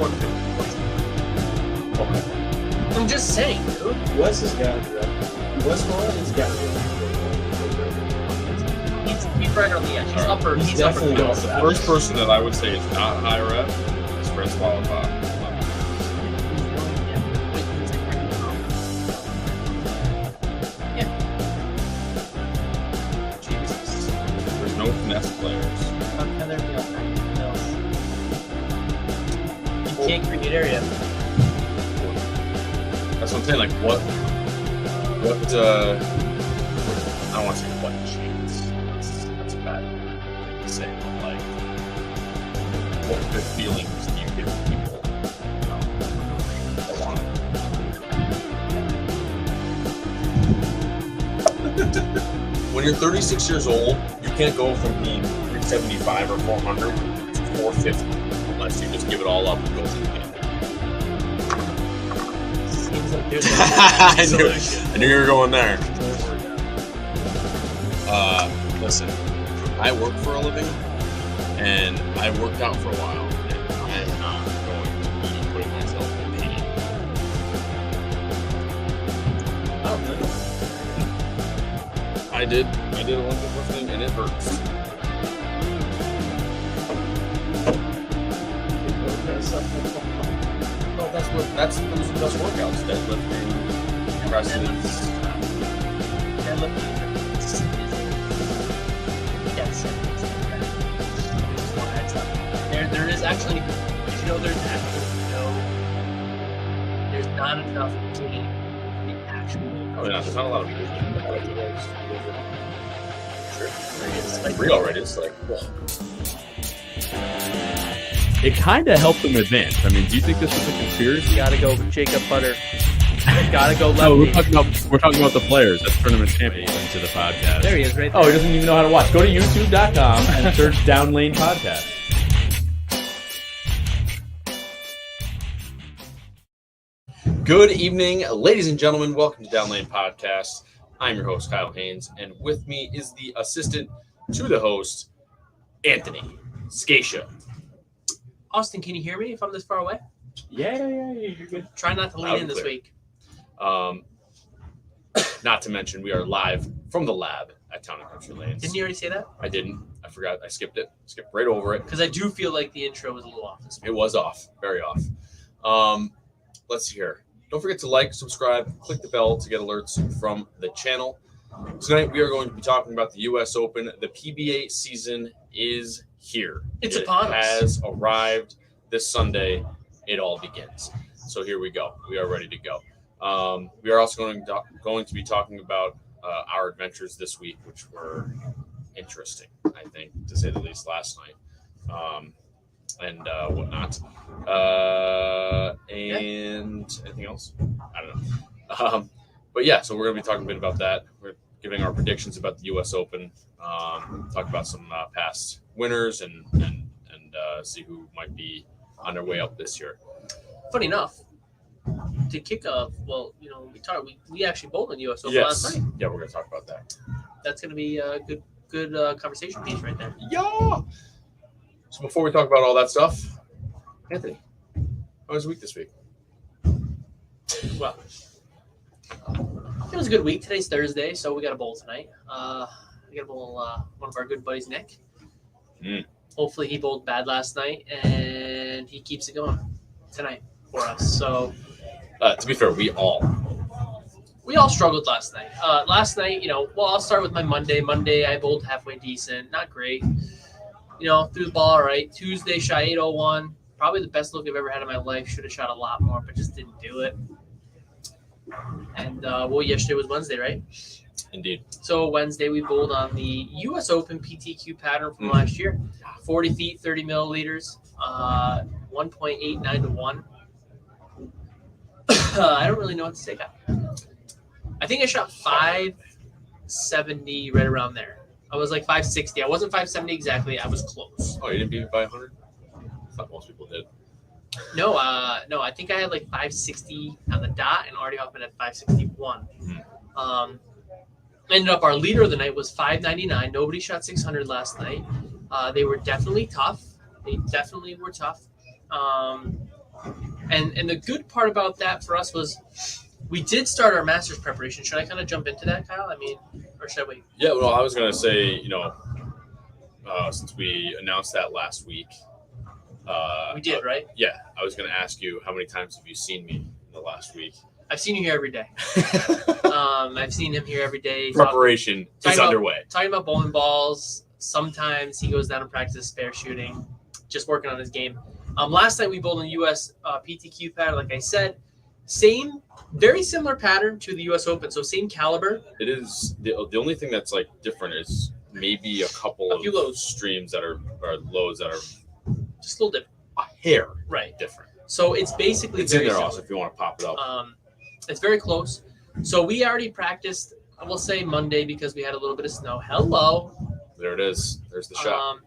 150. Okay. I'm just saying, dude. Wes has got it. Westmoreland has got it. He's right on the edge. He's All right. upper. He's He's definitely upper. going The for that. first person that I would say is not high rep is Chris Wallabach. Jesus. There's no finesse players. How can there be anything else? You can't create area. That's what I'm saying. Like, what, I don't want to say what chance. That's a bad thing to say, but like, what good feelings do you give people? That want it? When you're 36 years old, you can't go from being 375 or 400 to 450 unless you just give it all up and go through the game. Seems like there's I knew you were going there. Listen, I work for a living, and I worked out for a while, and I am not going to be putting myself in pain. I did Olympic lifting, and it hurts. Well, that's those are the best workouts. Deadlifting, presses. There is actually, you know, there's not enough gain in the actual. Oh, yeah, there's not a lot of people doing that. Like, Real already, it's like, whoa. It kind of helped them advance. I mean, do you think this is a conspiracy? gotta go with Jacob Butter. Gotta go No, lefty. we're talking about the players. That's tournament champions into the podcast. There he is, right there. Oh, he doesn't even know how to watch. Go to youtube.com and search Down Lane Podcast. Good evening, ladies and gentlemen. Welcome to Down Lane Podcast. I'm your host, Kyle Haines, and with me is the assistant to the host, Anthony Scaccia. Austin, can you hear me if I'm this far away? Yeah, you're good. Try not to lean Loud in this clear. week. Not to mention, we are live from the lab at Town and Country Lanes. Didn't you already say that? I didn't. I forgot. I skipped it. Skipped right over it. Because I do feel like the intro was a little off this week. It was off. Very off. Let's see here. Don't forget to like, subscribe, click the bell to get alerts from the channel. Tonight, we are going to be talking about the U.S. Open. The PBA season is here. It's It upon us. has arrived this Sunday. It all begins. So here we go. We are ready to go. We are also going to be talking about our adventures this week, which were interesting, I think, to say the least, last night. And whatnot. And anything else? I don't know. But yeah, so we're going to be talking a bit about that. We're giving our predictions about the U.S. Open, talk about some past winners, and see who might be on their way up this year. Funny enough, to kick off, well, you know, we actually bowled in the U.S. Open last night. Yeah, we're going to talk about that. That's going to be a good conversation piece right there. Yeah. So before we talk about all that stuff, Anthony, how was your week this week? Well, it was a good week. Today's Thursday, so we got a bowl tonight. We got a bowl, one of our good buddies, Nick. Hopefully he bowled bad last night, and he keeps it going tonight for us. So, To be fair, we all struggled last night. Last night, you know, well, I'll start with my Monday. Monday, I bowled halfway decent. Not great. You know, threw the ball all right. Tuesday, shot 801. Probably the best look I've ever had in my life. Should have shot a lot more, but just didn't do it. And, yesterday was Wednesday, right? indeed. So Wednesday, we bowled on the U.S. Open PTQ pattern from last year. 40 feet, 30 milliliters, 1.89 to 1. I don't really know what to say. I think I shot 570, right around there. I was like 560. I wasn't 570 exactly. I was close. Oh, you didn't beat me by 100? I thought most people did. No, I think I had like 560 on the dot, and Artie Hoffman had 561. Ended up our leader of the night was 599. Nobody shot 600 last night. They were definitely tough. They definitely were tough. And the good part about that for us was we did start our master's preparation. Should I kind of jump into that, Kyle? I mean, or should I wait? Yeah, well, I was going to say, since we announced that last week. We did, right? Yeah, I was going to ask you, how many times have you seen me in the last week? I've seen you here every day. I've seen him here every day. Preparation is underway. Talking about bowling balls. Sometimes he goes down and practices spare shooting, just working on his game. Last night we bowled in U.S. PTQ pattern, like I said. Same, very similar pattern to the U.S. Open, so same caliber. It is. The only thing that's like different is maybe a few lows streams that are lows that are just a little different. A hair right different. So it's basically it's in there also if you want to pop it up. It's very close. So we already practiced, I will say Monday because we had a little bit of snow. Hello. There it is. There's the shot.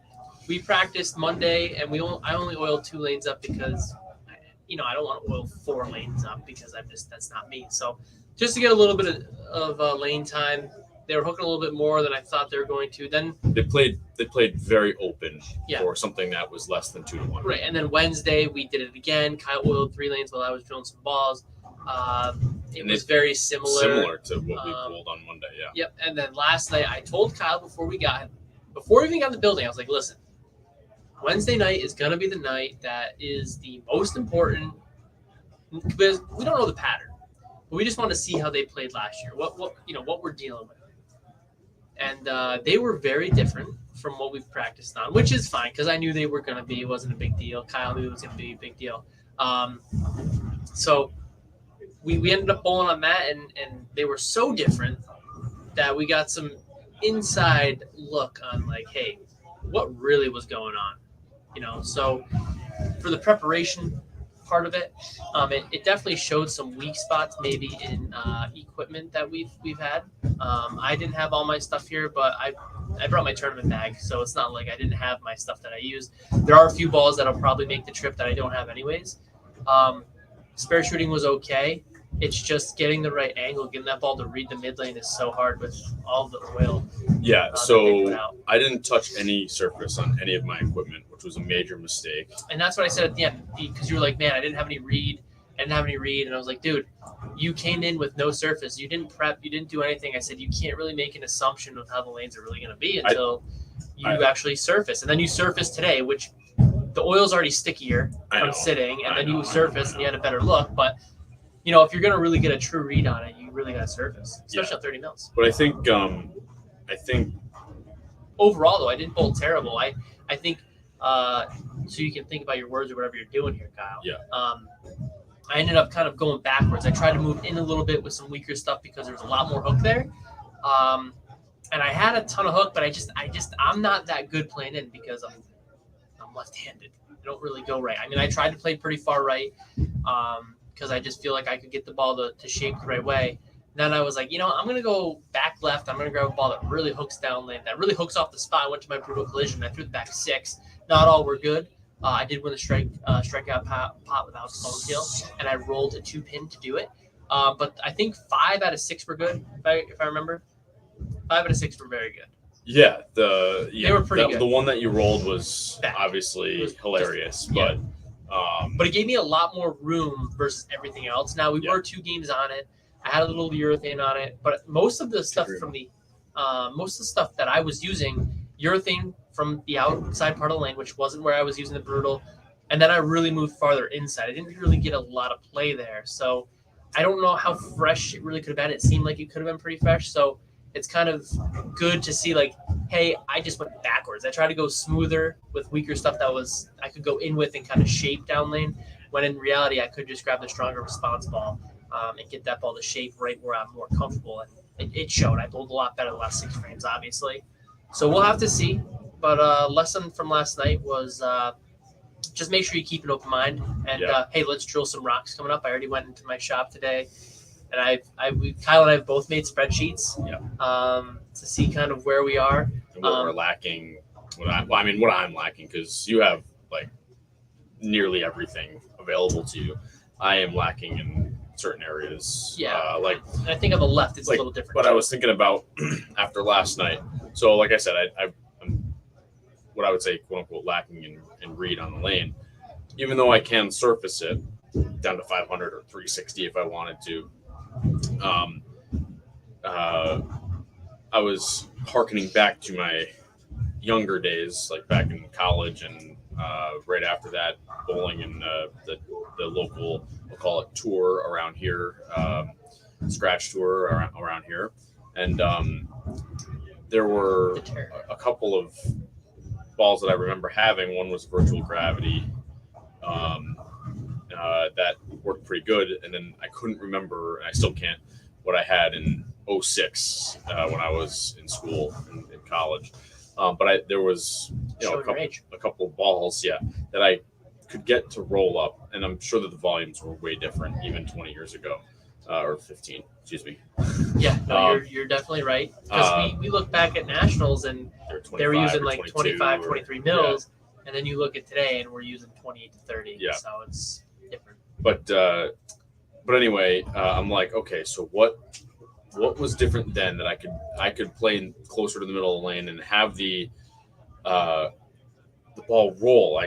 We practiced Monday, and I only oiled 2 lanes up because, I don't want to oil 4 lanes up because that's not me. So just to get a little bit of lane time, they were hooking a little bit more than I thought they were going to. Then they played very open yeah. for something that was less than 2-1. Right, and then Wednesday we did it again. Kyle oiled 3 lanes while I was drilling some balls. It was very similar to what we pulled on Monday. Yeah. Yep. And then last night I told Kyle before we even got in the building, I was like, listen, Wednesday night is going to be the night that is the most important because we don't know the pattern, but we just want to see how they played last year. What we're dealing with. And they were very different from what we've practiced on, which is fine because I knew they were going to be. It wasn't a big deal. Kyle knew it was going to be a big deal. So we ended up bowling on that, and they were so different that we got some inside look on like, hey, what really was going on? So for the preparation part of it, it definitely showed some weak spots maybe in equipment that we've had. I didn't have all my stuff here, but I brought my tournament bag, so it's not like I didn't have my stuff that I used. There are a few balls that'll probably make the trip that I don't have anyways. Spare shooting was okay. It's just getting the right angle, getting that ball to read the mid lane is so hard with all the oil. Yeah, so I didn't touch any surface on any of my equipment, which was a major mistake. And that's what I said at the end, because you were like, man, I didn't have any read. And I was like, dude, you came in with no surface. You didn't prep. You didn't do anything. I said, you can't really make an assumption of how the lanes are really going to be until you actually surface. And then you surface today, which the oil's already stickier from sitting. And then you surface and you had a better look. But if you're going to really get a true read on it, you really got to surface, especially on 30 mils. But I think overall, though, I didn't bowl terrible. I think so you can think about your words or whatever you're doing here, Kyle. Yeah. I ended up kind of going backwards. I tried to move in a little bit with some weaker stuff because there's a lot more hook there. And I had a ton of hook, but I'm not that good playing in because I'm left-handed. I don't really go right. I mean, I tried to play pretty far right. Because I just feel like I could get the ball to shape the right way. Then I was like, I'm going to go back left. I'm going to grab a ball that really hooks down lane, that really hooks off the spot. I went to my brutal collision. I threw the back 6. Not all were good. I did win the strikeout pot without stone kill, and I rolled a 2-pin to do it. But I think 5 out of 6 were good, if I remember. 5 out of 6 were very good. Yeah, they were pretty good. The one that you rolled was obviously hilarious, but it gave me a lot more room versus everything else. Now we were 2 games on it. I had a little urethane on it, but most of the stuff that I was using, urethane from the outside part of the lane, which wasn't where I was using the brutal, and then I really moved farther inside. I didn't really get a lot of play there, so I don't know how fresh it really could have been. It seemed like it could have been pretty fresh, so it's kind of good to see like, hey, I just went backwards. I tried to go smoother with weaker stuff that I could go in with and kind of shape down lane, when in reality I could just grab the stronger response ball and get that ball to shape right where I'm more comfortable. And it showed. I bowled a lot better the last 6 frames, obviously. So we'll have to see. But lesson from last night was just make sure you keep an open mind. And, hey, let's drill some rocks coming up. I already went into my shop today. And Kyle and I have both made spreadsheets to see kind of where we are. And what we're lacking. What I'm lacking, because you have like nearly everything available to you. I am lacking in certain areas. Yeah. I think on the left it's a little different. What I was thinking about after last night. So like I said, I'm what I would say, quote unquote, lacking in read on the lane. Even though I can surface it, down to 500 or 360 if I wanted to. I was hearkening back to my younger days, like back in college, and right after that, bowling in the local, we'll call it tour around here, scratch tour around here, and there were a couple of balls that I remember having. One was virtual gravity. That worked pretty good, and then I couldn't remember, and I still can't, what I had in 06 when I was in school in college. But there was a couple of balls, that I could get to roll up, and I'm sure that the volumes were way different even 20 years ago, or 15, excuse me. Yeah, no, you're definitely right. Because we look back at nationals and they were using like 25, 23 mils, and then you look at today and we're using 28 to 30. Yeah. So it's different. But anyway, I'm like, okay, so what was different then that I could play closer to the middle of the lane and have the ball roll,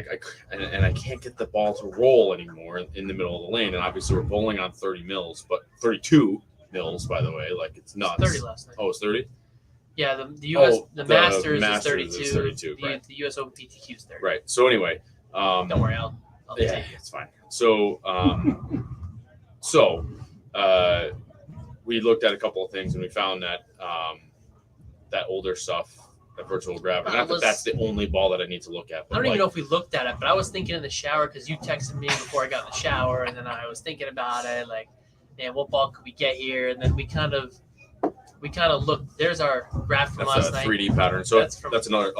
and I can't get the ball to roll anymore in the middle of the lane. And obviously we're bowling on 30 mils, but 32 mils, by the way, like it's nuts. 30 last night. Oh, it's 30. Yeah, the US the Masters is 32. Right. The US Open PTQ is 30. Right. So anyway, don't worry, I'll take it. It's fine. So we looked at a couple of things and we found that that older stuff, that virtual gravity. Not that that's the only ball that I need to look at. I don't even know if we looked at it, but I was thinking in the shower because you texted me before I got in the shower, and then I was thinking about it, like, man, what ball could we get here? And then we kind of looked. There's our graph from last night. 3D pattern. So that's another.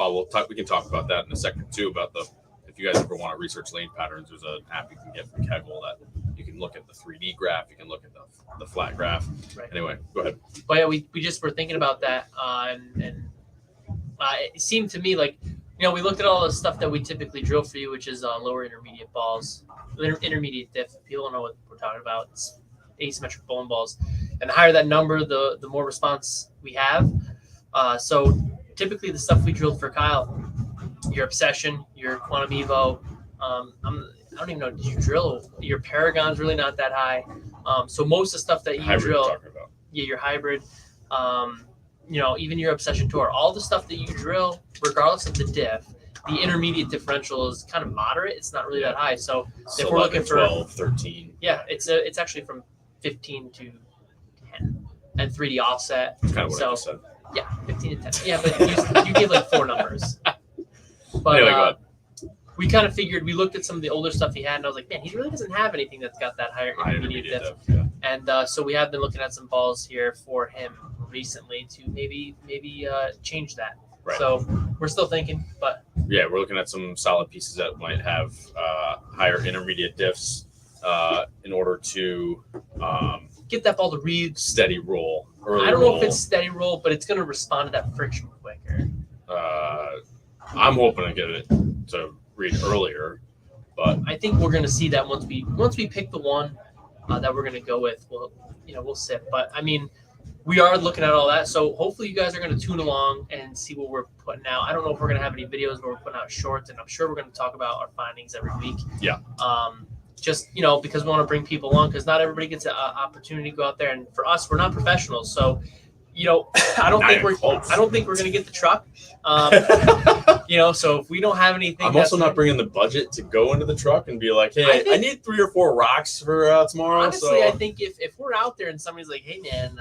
We can talk about that in a second too. About if you guys ever want to research lane patterns, there's an app you can get from Kegel that you can look at the 3D graph. You can look at the flat graph. Right. Anyway, go ahead. But yeah, we just were thinking about that, and it seemed to me like, we looked at all the stuff that we typically drill for you, which is lower intermediate balls, intermediate diff. People don't know what we're talking about. It's asymmetric bowling balls, and the higher that number, the more response we have. So typically the stuff we drilled for Kyle, your Obsession, your Quantum Evo, I don't even know, did you drill your Paragon's really not that high. So most of the stuff that you drill, your hybrid, even your Obsession Tour, all the stuff that you drill, regardless of the diff, the intermediate differential is kind of moderate. It's not really that high. So if we're looking for 12, 13. Yeah, it's actually from 15 to 10 and 3D offset. That's kind of what I just said. Yeah, 15 to 10. Yeah, but you gave like 4 numbers. But anyway, go ahead. We kind of figured, we looked at some of the older stuff he had, and I was like, man, he really doesn't have anything that's got that higher intermediate diff. Yeah. And so we have been looking at some balls here for him recently to maybe change that. Right. So we're still thinking, but yeah, we're looking at some solid pieces that might have higher intermediate diffs in order to get that ball to read steady roll. I don't know if it's steady roll, but it's going to respond to that friction quicker. I'm hoping to get it to read earlier, but I think we're going to see that once we pick the one that we're going to go with. We'll sit. But I mean, we are looking at all that, so hopefully you guys are going to tune along and see what we're putting out. I don't know if we're going to have any videos where we're putting out shorts, and I'm sure we're going to talk about our findings every week. Yeah. Just because we want to bring people along, because not everybody gets an opportunity to go out there, and for us, we're not professionals, so. I don't think we're going to get the truck. So if we don't have anything, I'm also not bringing the budget to go into the truck and be like, hey, I need 3 or 4 rocks for tomorrow. Honestly, I think if we're out there and somebody's like, hey man,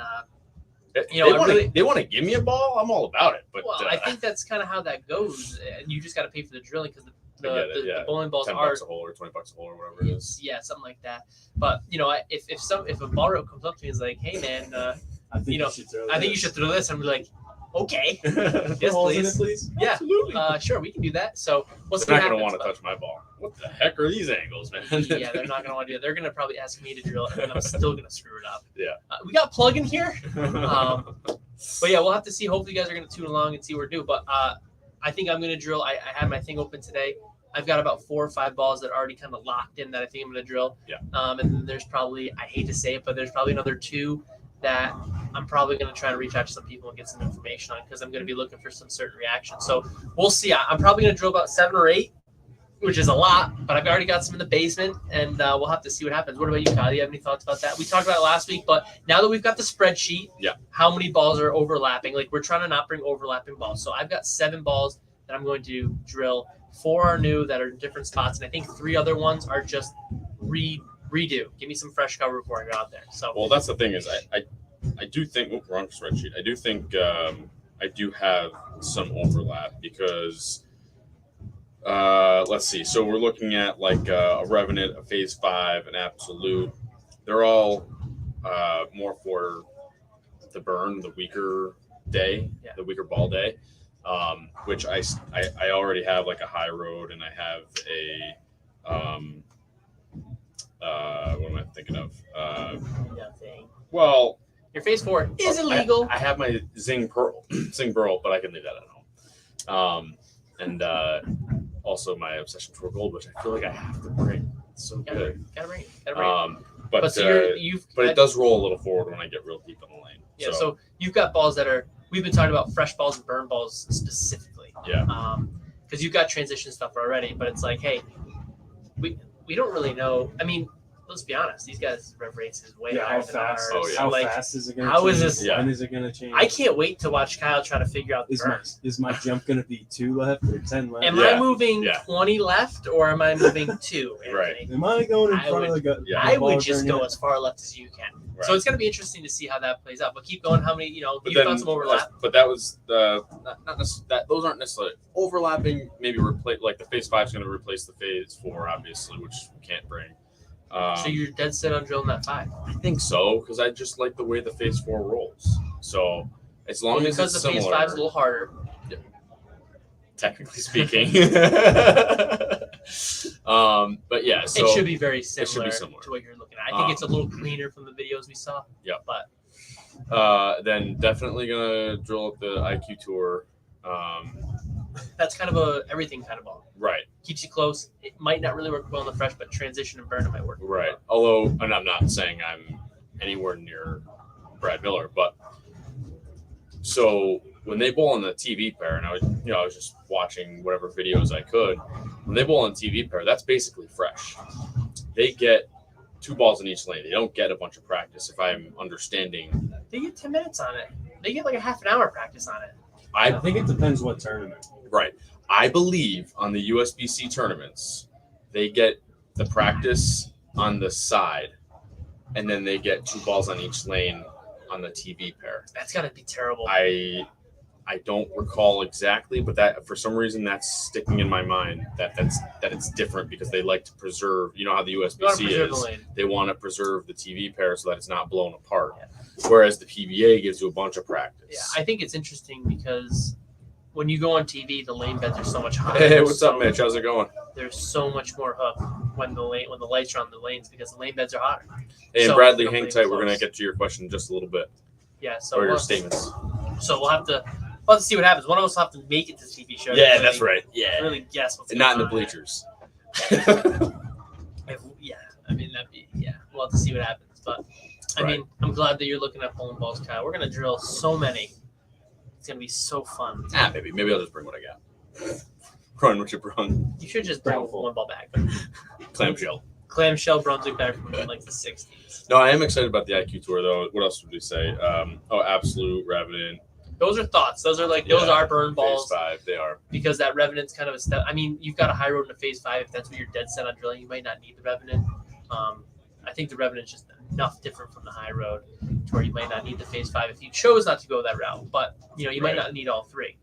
they want to give me a ball, I'm all about it. But I think that's kind of how that goes, and you just got to pay for the drilling because the bowling balls $10 are a hole or $20 a hole or whatever it is. Yeah, something like that. But if a ball rope comes up to me and is like, hey man. I think you should throw this. I'm like, okay, yes, please. Yeah, absolutely. Sure, we can do that. So they're not going to want to touch my ball. What the heck are these angles, man? Yeah, they're not going to want to do it. They're going to probably ask me to drill it, and I'm still going to screw it up. Yeah. We got plug in here. But yeah, we'll have to see. Hopefully, you guys are going to tune along and see what we're doing. But I think I'm going to drill. I had my thing open today. I've got about 4 or 5 balls that are already kind of locked in that I think I'm going to drill. Yeah. And then there's probably, I hate to say it, but there's probably another 2 that I'm probably going to try to reach out to some people and get some information on, because I'm going to be looking for some certain reaction. So we'll see. I'm probably going to drill about 7 or 8 which is a lot, but I've already got some in the basement, and we'll have to see what happens. What about you, Kyle? Do you have any thoughts about that? We talked about it last week, but now that we've got the spreadsheet, how many balls are overlapping? Like, we're trying to not bring overlapping balls. So I've got 7 balls that I'm going to drill. 4 are new that are in different spots, and I think 3 other ones are just redo. Give me some fresh cover before I go out there. So, well, that's the thing is I do think wrong spreadsheet. I do think I do have some overlap because let's see. So we're looking at like a Revenant, a Phase 5, an Absolute. They're all more for the burn, the weaker day, the weaker ball day, which I already have like a high road, and I have a what am I thinking of? nothing. Well, Your Phase 4 is illegal. I have my Zing Pearl, but I can leave that at home. And also my Obsession for Gold, which I feel like I have to bring. It's so good. Gotta bring it. But so it does roll a little forward when I get real deep in the lane. Yeah, so you've got balls that are. We've been talking about fresh balls and burn balls specifically. Yeah. Because you've got transition stuff already, but it's like, hey, we don't really know. I mean, let's be honest. These guys' rev rates is way higher than ours. How like, fast is it going to how change? is this? When is it going to change? I can't wait to watch Kyle try to figure out the Is my jump going to be 2 left or 10 left? Am I moving 20 left or am I moving 2? Right. Am I going in front of the gun? I would just go as far left as you can. Right. So it's going to be interesting to see how that plays out. But keep going. How many? You've got some overlap. But that was not that. Those aren't necessarily overlapping. Maybe replace like the Phase 5 is going to replace the Phase 4, obviously, which we can't bring. So you're dead set on drilling that 5? I think so, because I just like the way the Phase 4 rolls. So as long as it's the similar, Phase 5 is a little harder, technically speaking. But yeah, so it should be very similar, to what you're looking at. I think it's a little cleaner from the videos we saw. Yeah, but then definitely gonna drill up the IQ Tour. That's kind of a everything kind of ball. Right. Keeps you close. It might not really work well in the fresh, but transition and burn it might work. Right. Well. Although, and I'm not saying I'm anywhere near Brad Miller, but so when they bowl on the TV pair, and I was just watching whatever videos I could. When they bowl on TV pair, that's basically fresh. They get 2 balls in each lane. They don't get a bunch of practice. If I'm understanding, they get 10 minutes on it. They get like a half an hour practice on it. I think it depends what tournament. Right. I believe on the USBC tournaments, they get the practice on the side, and then they get 2 balls on each lane on the TV pair. That's got to be terrible. I don't recall exactly, but that for some reason that's sticking in my mind that it's different because they like to preserve. You know how the USBC is. They want to preserve the TV pair so that it's not blown apart. Yeah. Whereas the PBA gives you a bunch of practice. Yeah, I think it's interesting because when you go on TV, the lane beds are so much higher. Hey, what's up, Mitch? How's it going? There's so much more hook when the lights are on the lanes because the lane beds are hotter. Hey, and Bradley, hang tight. We're gonna get to your question in just a little bit. Yeah. So or your statements. So we'll have to see what happens. One of us will have to make it to the TV show. Yeah, that's right. Yeah. Really guess what's going on. Not in the bleachers. I mean that'd be We'll have to see what happens, but. I mean, I'm glad that you're looking at bowling balls, Kyle. We're gonna drill so many. It's gonna be so fun. Maybe I'll just bring what I got. Run what you brung. You should just bring one ball back. Clamshell Brunswick back from like the 60s. No, I am excited about the IQ Tour though. What else would we say? Absolute Revenant. Those are thoughts. Those are those are burn balls. Phase 5, they are. Because that Revenant's kind of a step. I mean, you've got a high road in a Phase 5. If that's what you're dead set on drilling, you might not need the Revenant. I think the Revenant's just enough different from the high road to where you might not need the Phase 5 if you chose not to go that route. But, you might not need all 3.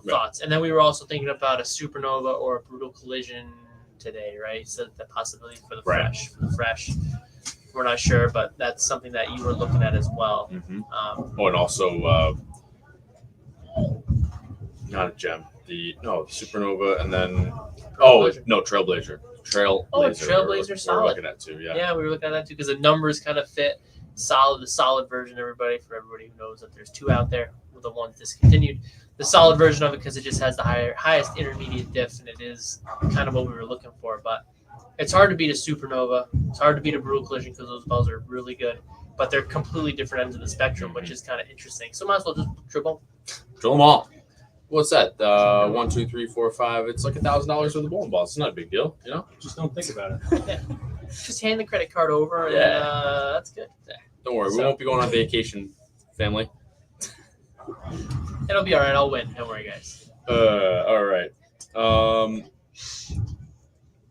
Thoughts. And then we were also thinking about a Supernova or a Brutal Collision today, right? So the possibility for the fresh. For the fresh, we're not sure, but that's something that you were looking at as well. Mm-hmm. And also, not a gem. The Supernova, and then Trailblazer. Trailblazer solid. We're looking at too, Yeah, we were looking at that too because the numbers kind of fit the solid version. For everybody who knows that there's 2 out there, with the one discontinued. The solid version of it because it just has the highest intermediate diff, and it is kind of what we were looking for. But it's hard to beat a Supernova. It's hard to beat a Brutal Collision because those balls are really good, but they're completely different ends of the spectrum, which is kind of interesting. So might as well just drill them all. What's that? 1, 2, 3, 4, 5. It's like $1,000 for the bowling ball. It's not a big deal, you know. Just don't think about it. Just hand the credit card over, and that's good. Don't worry, we won't be going on vacation, family. It'll be all right. I'll win. Don't worry, guys. All right.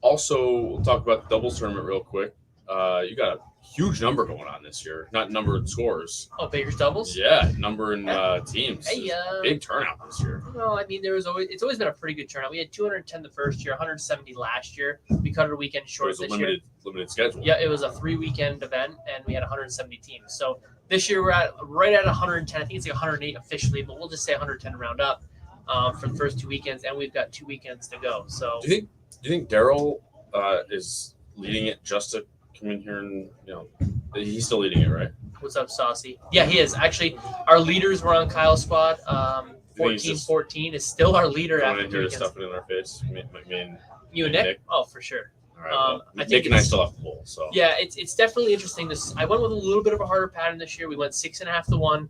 Also, we'll talk about the doubles tournament real quick. You got a huge number going on this year. Not number in scores. Oh, Baker's doubles? Yeah, number in teams. Hey, big turnout this year. No, I mean it's always been a pretty good turnout. We had 210 the first year, 170 last year. We cut it a weekend short It was this a year. limited schedule. Yeah, it was a 3-weekend event, and we had 170 teams. So this year we're at right at 110. I think it's like 108 officially, but we'll just say 110 round up for the first 2 weekends, and we've got 2 weekends to go. So Do you think Daryl is leading it just to come in here and he's still leading it, right? what's up, Saucy? Yeah, he is. Actually, our leaders were on Kyle's squad. 14-14 is still our leader Going after in 2 here to weekends. stuff it in our face. You and Nick? Oh, for sure. All right. Well, I think Nick and I it's- still have to bowl. So Yeah, it's definitely interesting. I went with a little bit of a harder pattern this year. We went 6.5 to 1.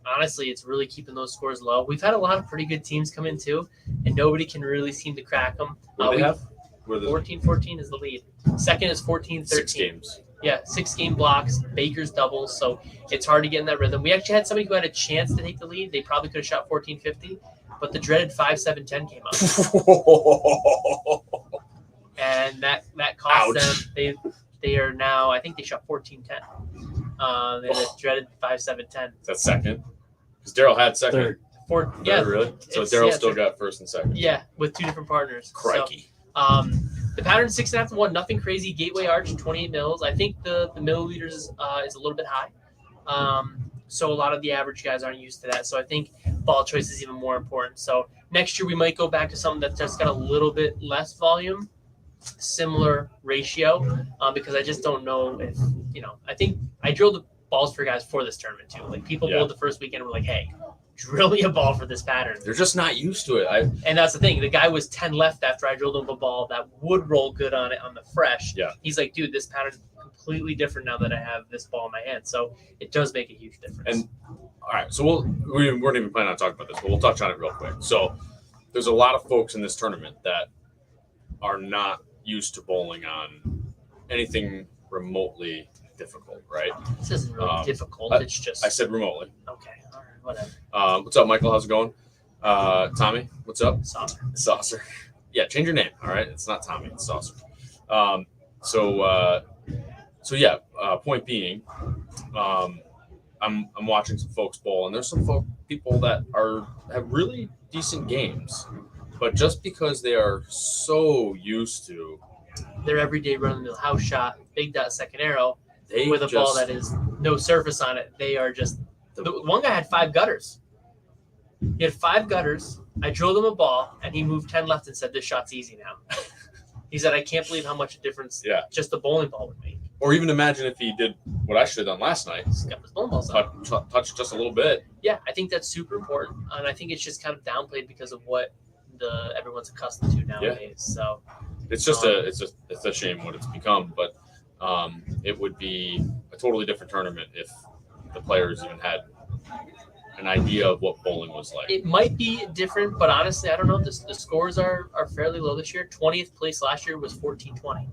Honestly, it's really keeping those scores low. We've had a lot of pretty good teams come in too, and nobody can really seem to crack them. What do they have? 14-14 is the lead. Second is 14-13. 6 games. Yeah, 6 game blocks, Baker's doubles, so it's hard to get in that rhythm. We actually had somebody who had a chance to take the lead. They probably could have shot 14-50, but the dreaded 5-7-10 came up. And that cost them. They are now, I think they shot 14-10. They had a dreaded 5-7-10. Is that second? Because Daryl had second. Third. Yeah, Really? So It's- Daryl yeah, still third. got first and second. yeah, with 2 different partners. Crikey. So, the pattern 6.5 to 1, nothing crazy. Gateway arch 28 mils. I think the milliliters is a little bit high. So a lot of the average guys aren't used to that. So I think ball choice is even more important. So next year we might go back to something that's just got a little bit less volume, similar ratio, because I just don't know if I think I drilled the balls for guys for this tournament too. Like people bowled the first weekend and were like, hey, drill me a ball for this pattern. They're just not used to it. And that's the thing. The guy was 10 left after I drilled him a ball that would roll good on it on the fresh. Yeah. He's like, dude, this pattern's completely different now that I have this ball in my hand. So it does make a huge difference. And all right, so we weren't even planning on talking about this, but we'll touch on it real quick. So there's a lot of folks in this tournament that are not used to bowling on anything remotely difficult, right? This isn't really difficult. It's just I said remotely. okay. All right, whatever. What's up, Michael? How's it going? Tommy, what's up? Saucer. Saucer. Yeah, change your name. All right, it's not Tommy, it's Saucer. Point being, I'm watching some folks bowl, and there's some people that have really decent games, but just because they are so used to Their everyday run-of-the-mill house shot, big dot second arrow with a just, ball that is no surface on it, they are just. The one guy had 5 gutters. He had 5 gutters. I drilled him a ball, and he moved 10 left and said, "This shot's easy now." He said, "I can't believe how much a difference just the bowling ball would make." Or even imagine if he did what I should have done last night. He's got his bowling balls up. Touch just a little bit. Yeah, I think that's super important, and I think it's just kind of downplayed because of what everyone's accustomed to nowadays. So it's just a shame what it's become, but it would be a totally different tournament if the players even had an idea of what bowling was like. it might be different, but honestly, I don't know. The scores are fairly low this year. 20th place last year was 14-20.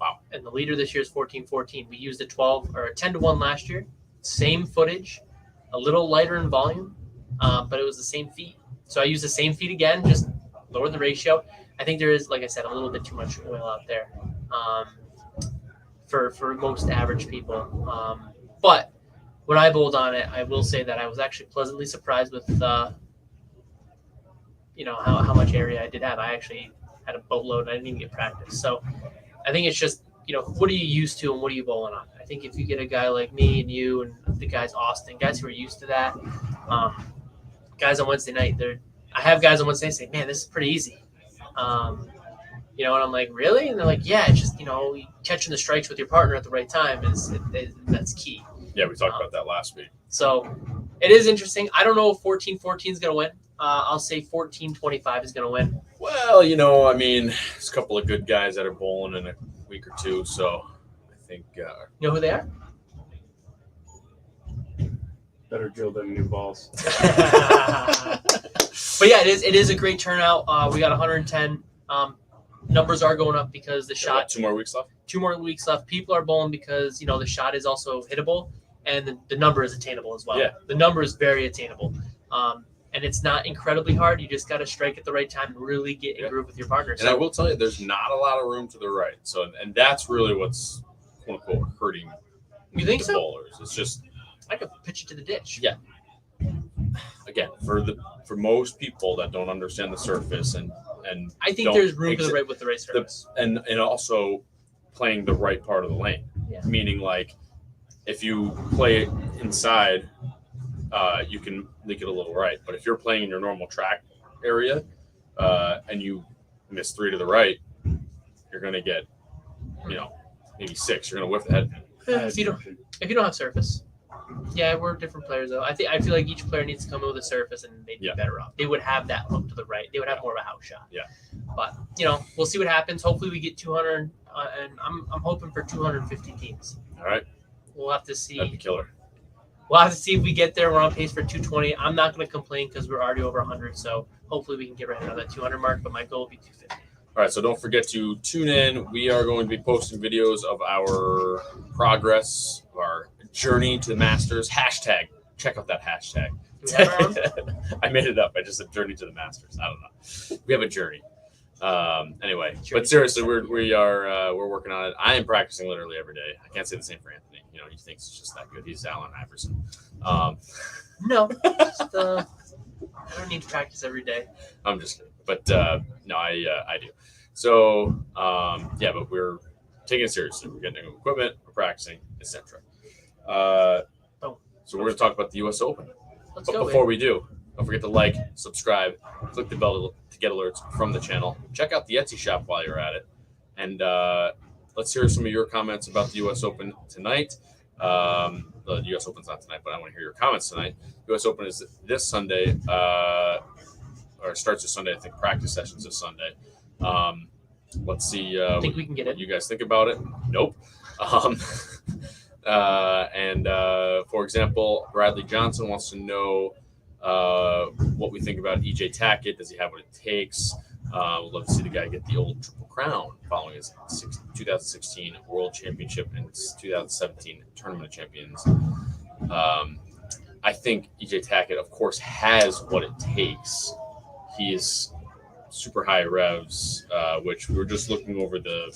Wow. And the leader this year is 14-14. We used a 12 or a 10 to 1 last year. Same footage, a little lighter in volume, but it was the same feet. So I used the same feet again, just lower the ratio. I think there is, like I said, a little bit too much oil out there for most average people. But when I bowled on it, I will say that I was actually pleasantly surprised with how much area I did have. I actually had a boatload and I didn't even get practice. So I think it's just, what are you used to and what are you bowling on? I think if you get a guy like me and you and the guys Austin, guys who are used to that, guys on Wednesday night, I have guys on Wednesday night say, man, this is pretty easy. And I'm like, really? And they're like, yeah, it's just, catching the strikes with your partner at the right time that's key. Yeah, we talked about that last week. So it is interesting. I don't know if 14-14 is going to win. I'll say 14-25 is going to win. Well, there's a couple of good guys that are bowling in a week or two, so I think. You know who they are? Better drill them new balls. But yeah, it is a great turnout. We got 110. Numbers are going up because the shot. 2 more weeks left. 2 more weeks left. People are bowling because the shot is also hittable, and the number is attainable as well. Yeah. The number is very attainable, and it's not incredibly hard. You just got to strike at the right time and really get in groove with your partner. And I will tell you, there's not a lot of room to the right. So, and that's really what's quote unquote hurting. You think the so? Bowlers. It's just I could pitch it to the ditch. Yeah. Again, for most people that don't understand the surface and I think there's room to the right with the right surface. And also playing the right part of the lane. Yeah. Meaning, like, if you play it inside, you can leak it a little right. But if you're playing in your normal track area and you miss 3 to the right, you're going to get, maybe 6. You're going to whiff the head. If you don't have surface. Yeah, we're different players though. I feel like each player needs to come in with a surface and they'd be better off. They would have that hook to the right. They would have more of a house shot. Yeah. But we'll see what happens. Hopefully we get 200, and I'm hoping for 250 teams. All right. We'll have to see. That'd be killer. We'll have to see if we get there. We're on pace for 220. I'm not going to complain because we're already over 100. So hopefully we can get right around that 200 mark. But my goal will be 250. All right, so don't forget to tune in. We are going to be posting videos of our progress, our journey to the Masters. Hashtag. Check out that hashtag. Do we have our own? I made it up. I just said journey to the Masters. I don't know. We have a journey. Anyway, Journey but seriously, we're working on it. I am practicing literally every day. I can't say the same for Anthony. He thinks he's just that good. He's Allen Iverson. No. Just, I don't need to practice every day. I'm just kidding. But no, I do. So but we're taking it seriously. We're getting new equipment, we're practicing, etc. So we're going to talk about the U.S. Open. Let's But go. before we do, don't forget to like, subscribe, click the bell to get alerts from the channel. Check out the Etsy shop while you're at it, and let's hear some of your comments about the U.S. Open tonight. The U.S. Open's not tonight, but I want to hear your comments tonight. U.S. Open is this Sunday. Or starts this Sunday. I think practice sessions this Sunday. Let's see. Think we can get what it? you guys think about it? Nope. For example, Bradley Johnson wants to know what we think about EJ Tackett. Does he have what it takes? We'd love to see the guy get the old Triple Crown following his 2016 World Championship and 2017 Tournament of Champions. I think EJ Tackett, of course, has what it takes. He is super high revs, which we're just looking over the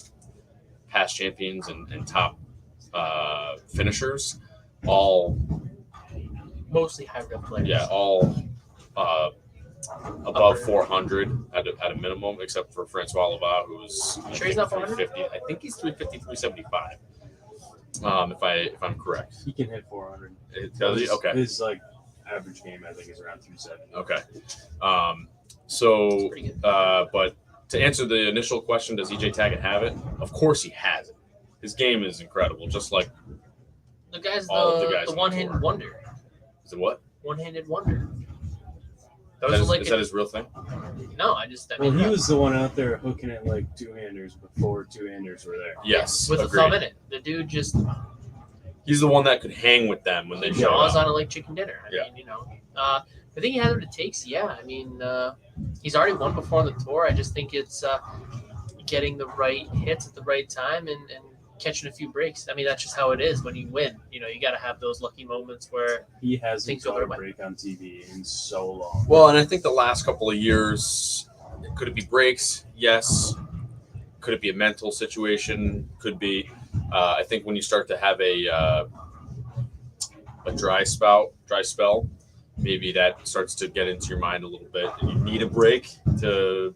past champions and top finishers, all Mostly high rev players. Yeah, all above 400 at a minimum, except for Francois Lava, who's Sure he's not 400? 350. I think he's 350, 375. If I'm correct. He can hit 400. Does he? Okay. His average game, I think, is around 370. Okay. That's pretty good. But to answer the initial question, does EJ Tackett have it? Of course he has it. His game is incredible, just like The guy's all of the guys the on one-handed tour. wonder. is it what? One-handed wonder. Is that his real thing? No, I mean, Well, he was the one out there hooking it like two-handers before two-handers were there. Yes, with agreed. a thumb in it. The dude just He's the one that could hang with them when they show jaws up. on it like chicken dinner. Yeah. I mean, I think he has what it takes. Yeah, I mean, he's already won before on the tour. I just think it's getting the right hits at the right time and catching a few breaks. I mean, that's just how it is when you win. You got to have those lucky moments where He hasn't Things go got their a way. break on TV in so long. Well, and I think the last couple of years, could it be breaks? Yes. Could it be a mental situation? Could be. I think when you start to have a dry spell, maybe that starts to get into your mind a little bit, and you need a break to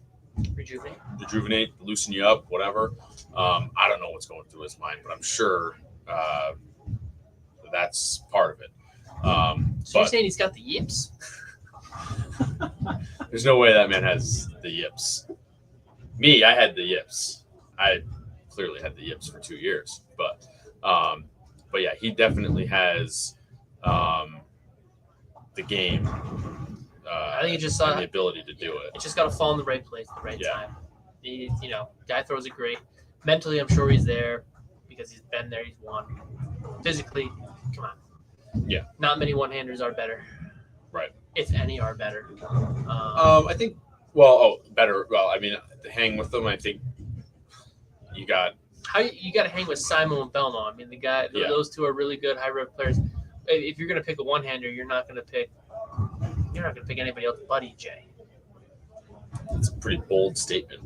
rejuvenate, loosen you up, whatever. I don't know what's going through his mind, but I'm sure that's part of it. So you're saying he's got the yips? There's no way that man has the yips. Me, I had the yips. I clearly had the yips for 2 years, but yeah, he definitely has the game. I think it just and the ability to do it. It's just got to fall in the right place at the right Yeah. time. Guy throws it great. Mentally, I'm sure he's there because he's been there. He's won. Physically, come on. Yeah. Not many one-handers are better. Right. If any are better. I think. Well, better. Well, I mean, to hang with them, I think you got. You got to hang with Simon and Belmo. I mean, those two are really good high rev players. If you're going to pick a one-hander, you're not going to pick anybody else but EJ. It's a pretty bold statement.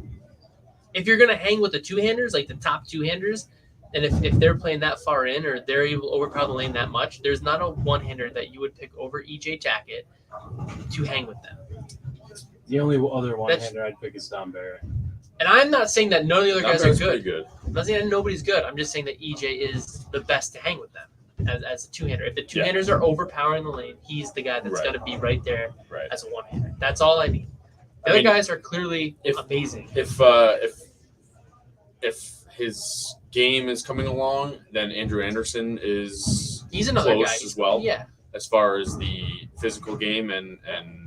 If you're going to hang with the two-handers, like the top two-handers, and if they're playing that far in or they're able to overpower the lane that much, there's not a one-hander that you would pick over EJ Tackett to hang with them. The only other one-hander I'd pick is Don Barrett. And I'm not saying that none of the other guys are good. Good. I'm not saying that nobody's good. I'm just saying that EJ is the best to hang with them as a two-hander. If the two-handers are overpowering the lane, he's the guy that's got to be right there as a one-hander. That's all I need. The other guys are clearly amazing. If his game is coming along, then Andrew Anderson he's another close guy as well. Yeah. As far as the physical game and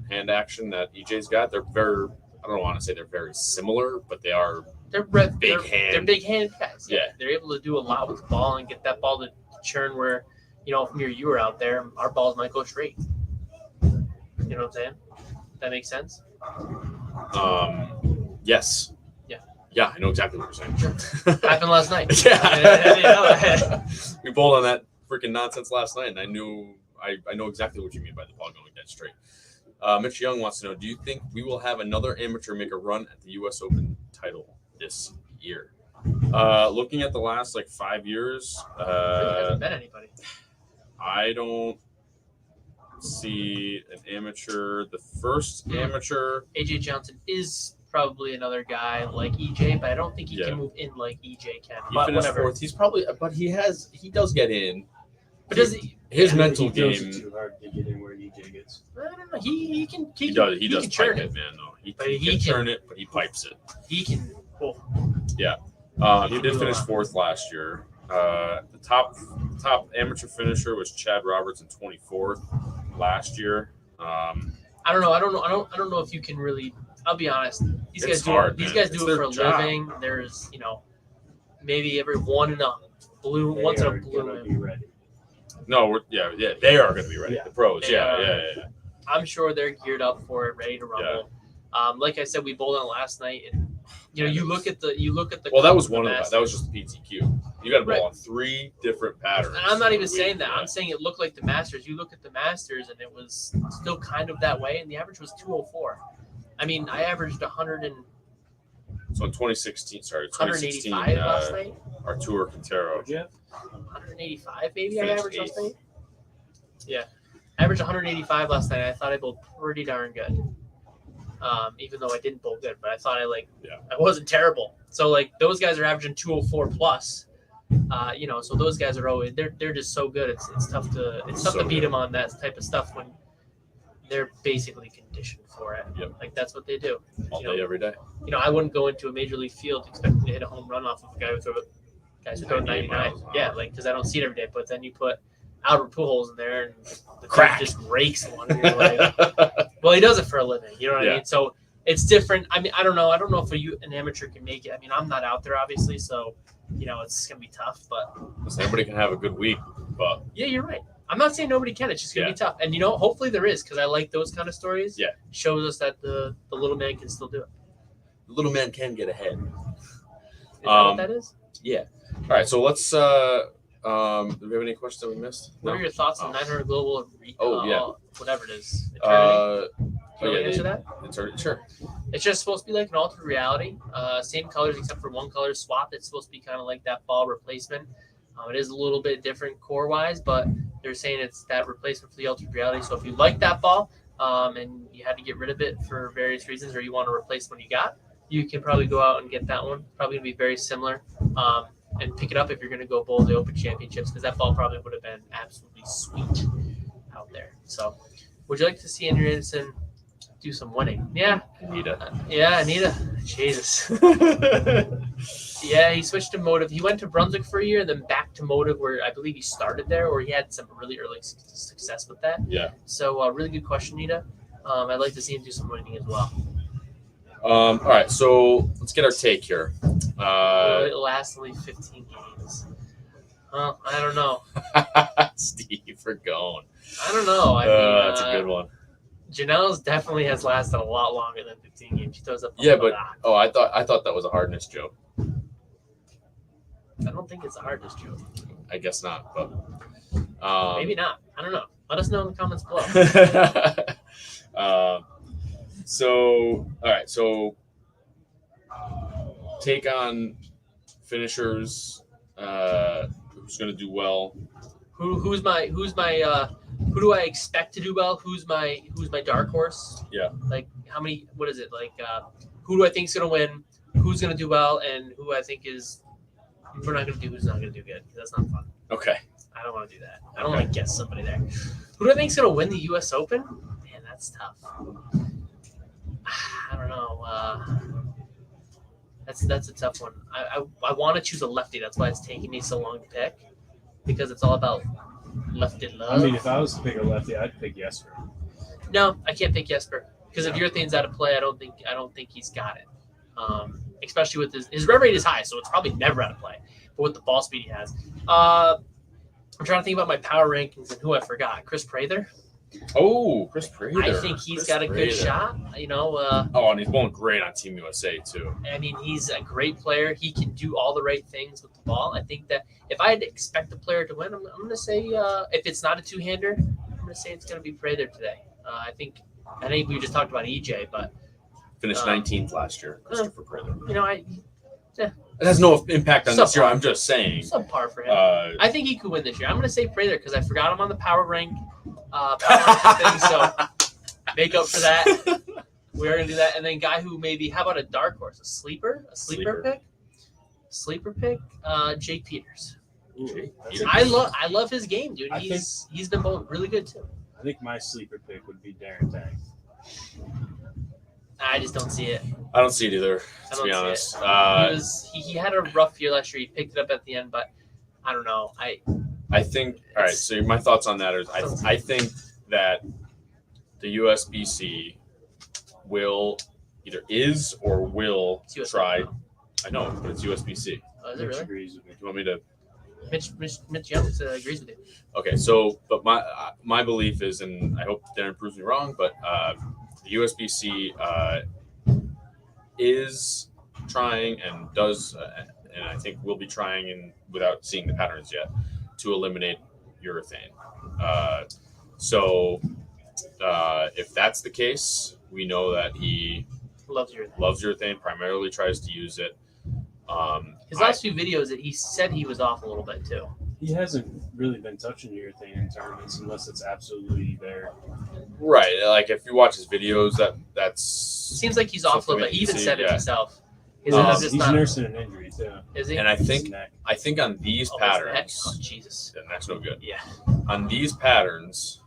hand action that EJ's got, they're very. I don't want to say they're very similar, but they are. They're big-handed guys. Yeah. They're able to do a lot with the ball and get that ball to churn where, if you were out there, our balls might go straight. You know what I'm saying? That makes sense? Yes. Yeah. Yeah, I know exactly what you're saying. Sure. Happened last night. Yeah. We bowled on that freaking nonsense last night, and I know exactly what you mean by the ball going dead straight. Mitch Young wants to know, do you think we will have another amateur make a run at the U.S. Open title this year? Looking at the last 5 years, there hasn't been anybody. I don't see an amateur. The first amateur, AJ Johnson is probably another guy like EJ, but I don't think he can move in like EJ can. He finished fourth. He's probably, but he does get in. But does he? His mental he feels game it too hard to get in where EJ gets. I don't know. He can. He does can churn pipe it, man. No, he can turn it, but he pipes it. He can. Oh. Yeah. He did finish fourth last year. The top amateur finisher was Chad Roberts in 24th last year. I don't know. I don't know if you can really. I'll be honest. These guys do it for a living. There's maybe every one in a blue. Once in a blue moon. No, they are going to be ready. Yeah. The pros, yeah. I'm sure they're geared up for it, ready to rumble. Yeah. Like I said, we bowled on last night, and you look at the. Well, that was one of the. That was just the PTQ. You got to bowl on 3 different patterns. And I'm not even saying that. I'm saying it looked like the Masters. You look at the Masters, and it was still kind of that way, and the average was 204. I mean, I averaged 100 and. So in 2016, last night. Arturo Quintero. 185 maybe I averaged last night. Yeah, I averaged 185 last night. I thought I bowled pretty darn good. Even though I didn't bowl good, but I thought I wasn't terrible. So those guys are averaging 204 plus. So those guys are always they're just so good. It's tough to beat them on that type of stuff when they're basically conditioned for it. Yep. That's what they do. All day, every day. I wouldn't go into a major league field expecting to hit a home run off of a guy who throw 99. Yeah, because I don't see it every day. But then you put Albert Pujols in there, and the dude just rakes one. And you're like, well, he does it for a living. You know what I mean? So it's different. I mean, I don't know. I don't know if an amateur can make it. I mean, I'm not out there, obviously, so it's gonna be tough. But everybody can have a good week. But yeah, you're right. I'm not saying nobody can. It's just gonna be tough. And hopefully there is, because I like those kind of stories. Yeah, shows us that the little man can still do it. The little man can get ahead. Is that what that is? Yeah. All right. So let's. Do we have any questions that we missed? What are your thoughts on 900 Global? Whatever it is. Can we answer that? Sure. It's just supposed to be like an altered reality. Same colors except for one color swap. It's supposed to be kind of like that ball replacement. It is a little bit different core-wise, but they're saying it's that replacement for the altered reality. So if you like that ball and you had to get rid of it for various reasons, or you want to replace one you got, you can probably go out and get that one. Probably going to be very similar. And pick it up if you're going to go bowl the Open Championships, because that ball probably would have been absolutely sweet out there. So would you like to see Andrew Anderson do some winning? Yeah. Anita. Jesus. Yeah, he switched to Motive. He went to Brunswick for a year, then back to Motive, where I believe he started there, or he had some really early success with that. Yeah. So really good question, Nita. I'd like to see him do some winning as well. All right, so let's get our take here. Will it last only 15 games? Well, I don't know. Steve Ragone. I don't know. That's a good one. Janelle's definitely has lasted a lot longer than 15 games. She throws up. Yeah, but I thought that was a hardness joke. I don't think it's a hardness joke. I guess not, but Maybe not. I don't know. Let us know in the comments below. So all right, so take on finishers. Who's going to do well? Who do I expect to do well? Who's my dark horse? Yeah. Like how many? What is it like? Who do I think is gonna win? Who's gonna do well? And who I think is we're not gonna do? Who's not gonna do good? That's not fun. Okay. I don't want to do that. I don't want to guess somebody there. Who do I think is gonna win the U.S. Open? Man, that's tough. I don't know. That's a tough one. I want to choose a lefty. That's why it's taking me so long to pick because it's all about lefty love. I mean, if I was to pick a lefty, I'd pick Jesper. No, I can't pick Jesper because if Urthane's out of play, I don't think he's got it. Especially with his rev rate is high, so it's probably never out of play. But with the ball speed he has, I'm trying to think about my power rankings and who I forgot. Chris Prather. Oh, Chris Prather. I think he's got a good shot. You know. And he's going great on Team USA too. I mean, he's a great player. He can do all the right things with the ball. I think that if I had to expect a player to win, I'm going to say if it's not a two-hander, I'm going to say it's going to be Prather today. I think we just talked about EJ, but finished 19th last year. Christopher Prather. You know, it has no impact on this year. I'm just saying. Subpar for him. I think he could win this year. I'm going to say Prather because I forgot him on the power rank. Thing, so make up for that. We're going to do that. And then guy who maybe, how about a dark horse? A sleeper pick? Sleeper pick? Jake Peters. I love his game, dude. He's been both really good too. I think my sleeper pick would be Darren Tang. I just don't see it. I don't see it either, to be honest. He had a rough year last year. He picked it up at the end, but I don't know. I think, all right, so my thoughts on that is I think that the USBC will either is or will try. I know, but it's USBC. Is it really? Agrees with me. Do you want me to? Mitch Youngs agrees with you. Okay, so, but my belief is, and I hope Darren proves me wrong, but the USBC is trying and does, and I think will be trying, and without seeing the patterns yet, to eliminate urethane. So if that's the case, we know that he loves urethane, primarily tries to use it. His last few videos, that he said he was off a little bit too. He hasn't really been touching urethane in tournaments unless it's absolutely there. Right. Like if you watch his videos, that's seems like he's off a little bit. He even said it himself. He's nursing an injury too. Is he? And I think on these patterns, Jesus, the neck's no good. Yeah. On these patterns,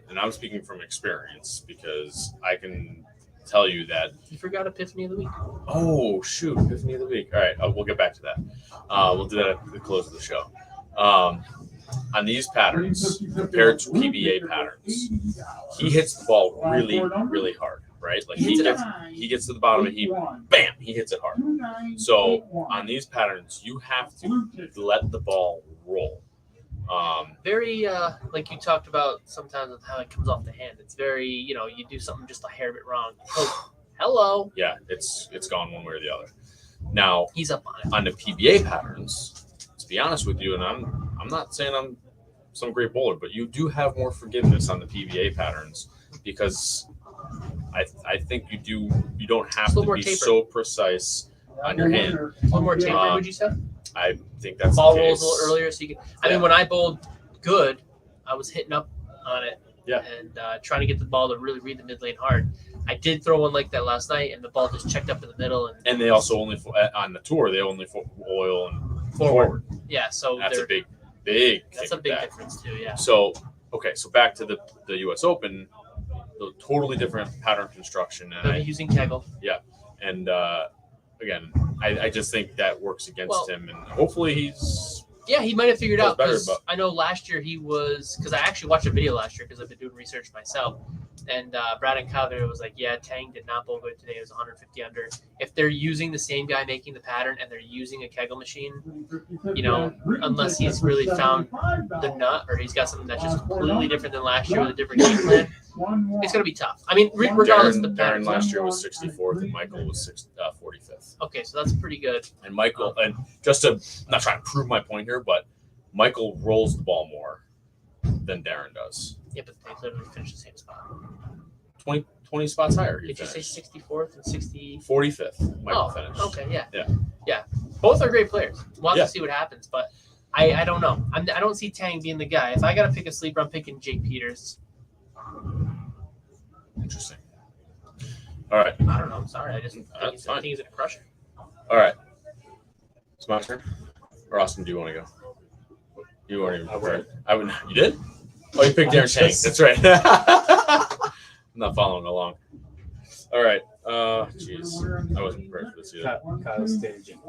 and I'm speaking from experience because I can tell you that. You forgot Epiphany of the Week. Oh shoot, Epiphany of the Week. All right, we'll get back to that. We'll do that at the close of the show. On these patterns compared to PBA patterns, he hits the ball really, really hard. Right, like he gets to the bottom and bam, he hits it hard. So on these patterns, you have to let the ball roll. Very like you talked about sometimes with how it comes off the hand. It's very, you do something just a hair bit wrong. Oh, hello. Yeah, it's gone one way or the other. Now he's up on it. On the PBA patterns, to be honest with you, and I'm not saying I'm some great bowler, but you do have more forgiveness on the PBA patterns because I think you don't have to be so precise on your hand. A little more taper, would you say? I think that's ball the rolls a little earlier, so you can. I mean, when I bowled good, I was hitting up on it, and trying to get the ball to really read the mid lane hard. I did throw one like that last night, and the ball just checked up in the middle. And they also only on the tour they only oil and forward. Yeah, so that's a big. That's a big difference too. Yeah. So so back to the U.S. Open. A totally different pattern construction. And using Kegel. Yeah. And again, I just think that works against him. And hopefully he's... Yeah, he might have figured out. Better, I know last year he was... Because I actually watched a video last year because I've been doing research myself. And Brad Calvert was like, yeah, Tang did not bowl good today. It was 150 under. If they're using the same guy making the pattern and they're using a kegel machine, unless he's really found the nut or he's got something that's just completely different than last year with a different game plan, it's going to be tough. I mean, regardless of the pattern. Darren last year was 64th and Michael was 45th. Okay, so that's pretty good. And Michael, and just to, I'm not trying to prove my point here, but Michael rolls the ball more than Darren does. Yeah, but they literally finished the same spot. 20 spots higher. Did you say 64th and 60? 45th. Michael finished. Okay, yeah. Yeah. Both are great players. We'll have Yeah. to see what happens, but I don't know. I don't see Tang being the guy. If I got to pick a sleeper, I'm picking Jake Peters. Interesting. All right. I don't know. I'm sorry. I just think That's fine. he's going to crush it. All right. It's my turn. Or Austin, do you want to go? You weren't even prepared. I would. You did? Oh, you picked Darren Tang. That's right. I'm not following along. All right. Jeez. I wasn't prepared for this either. Kyle's tangent.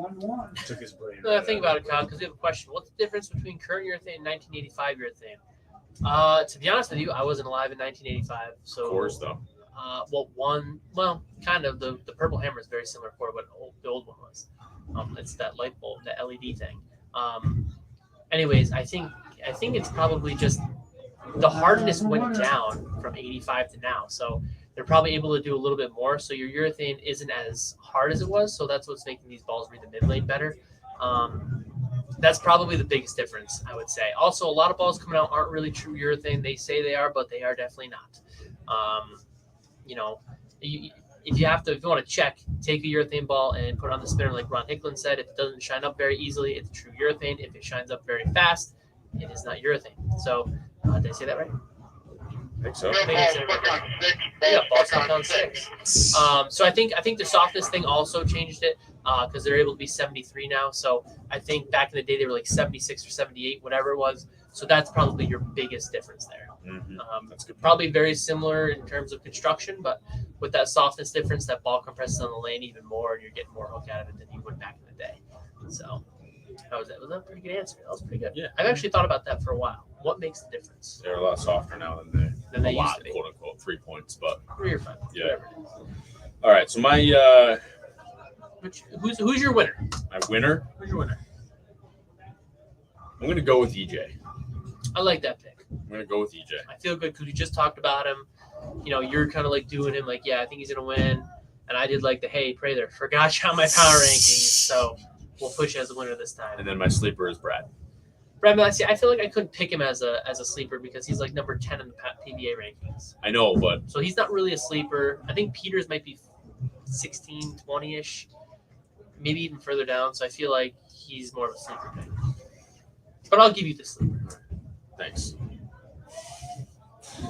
Took his brain. Think about it, Kyle, because we have a question. What's the difference between current urethane and 1985 urethane? To be honest with you, I wasn't alive in 1985. So, Of course, though. kind of. The purple hammer is very similar to what the old one was. It's that light bulb, that LED thing. Anyways, I think it's probably just the hardness went down from 85 to now. So they're probably able to do a little bit more. So your urethane isn't as hard as it was. So that's what's making these balls read the mid lane better. That's probably the biggest difference, I would say. Also, a lot of balls coming out aren't really true urethane. They say they are, but they are definitely not. If you want to check, take a urethane ball and put it on the spinner like Ron Hicklin said. If it doesn't shine up very easily, it's true urethane. If it shines up very fast, it is not urethane. So, did I say that right? I think so. I think I said it right. Yeah, ball stopped on 6. So I think the softness thing also changed it because they're able to be 73 now. So I think back in the day they were like 76 or 78, whatever it was. So that's probably your biggest difference there. Mm-hmm. That's good. Probably very similar in terms of construction, but with that softness difference, that ball compresses on the lane even more, and you're getting more hook out of it than you would back in the day. So that was a pretty good answer. That was pretty good. Yeah. I've actually thought about that for a while. What makes the difference? They're a lot softer now than They a lot, used to be. quote unquote, 3 points. But 3 or 5. Yeah. Whatever it is. all right, so my Who's your winner? winner, Who's your winner? I'm gonna go with EJ. I like that pick. I'm gonna go with EJ. I feel good because we just talked about him. You're kind of like doing him like, yeah, I think he's gonna win, and I did like the hey, pray there, forgot you on my power rankings, so we'll push you as a winner this time. And then my sleeper is Brad. Brad, I feel like I couldn't pick him as a sleeper because he's like number 10 in the PBA rankings. I know, but So he's not really a sleeper. I think Peters might be 16, 20-ish, maybe even further down. So I feel like he's more of a sleeper pick. But I'll give you the sleeper. thanks.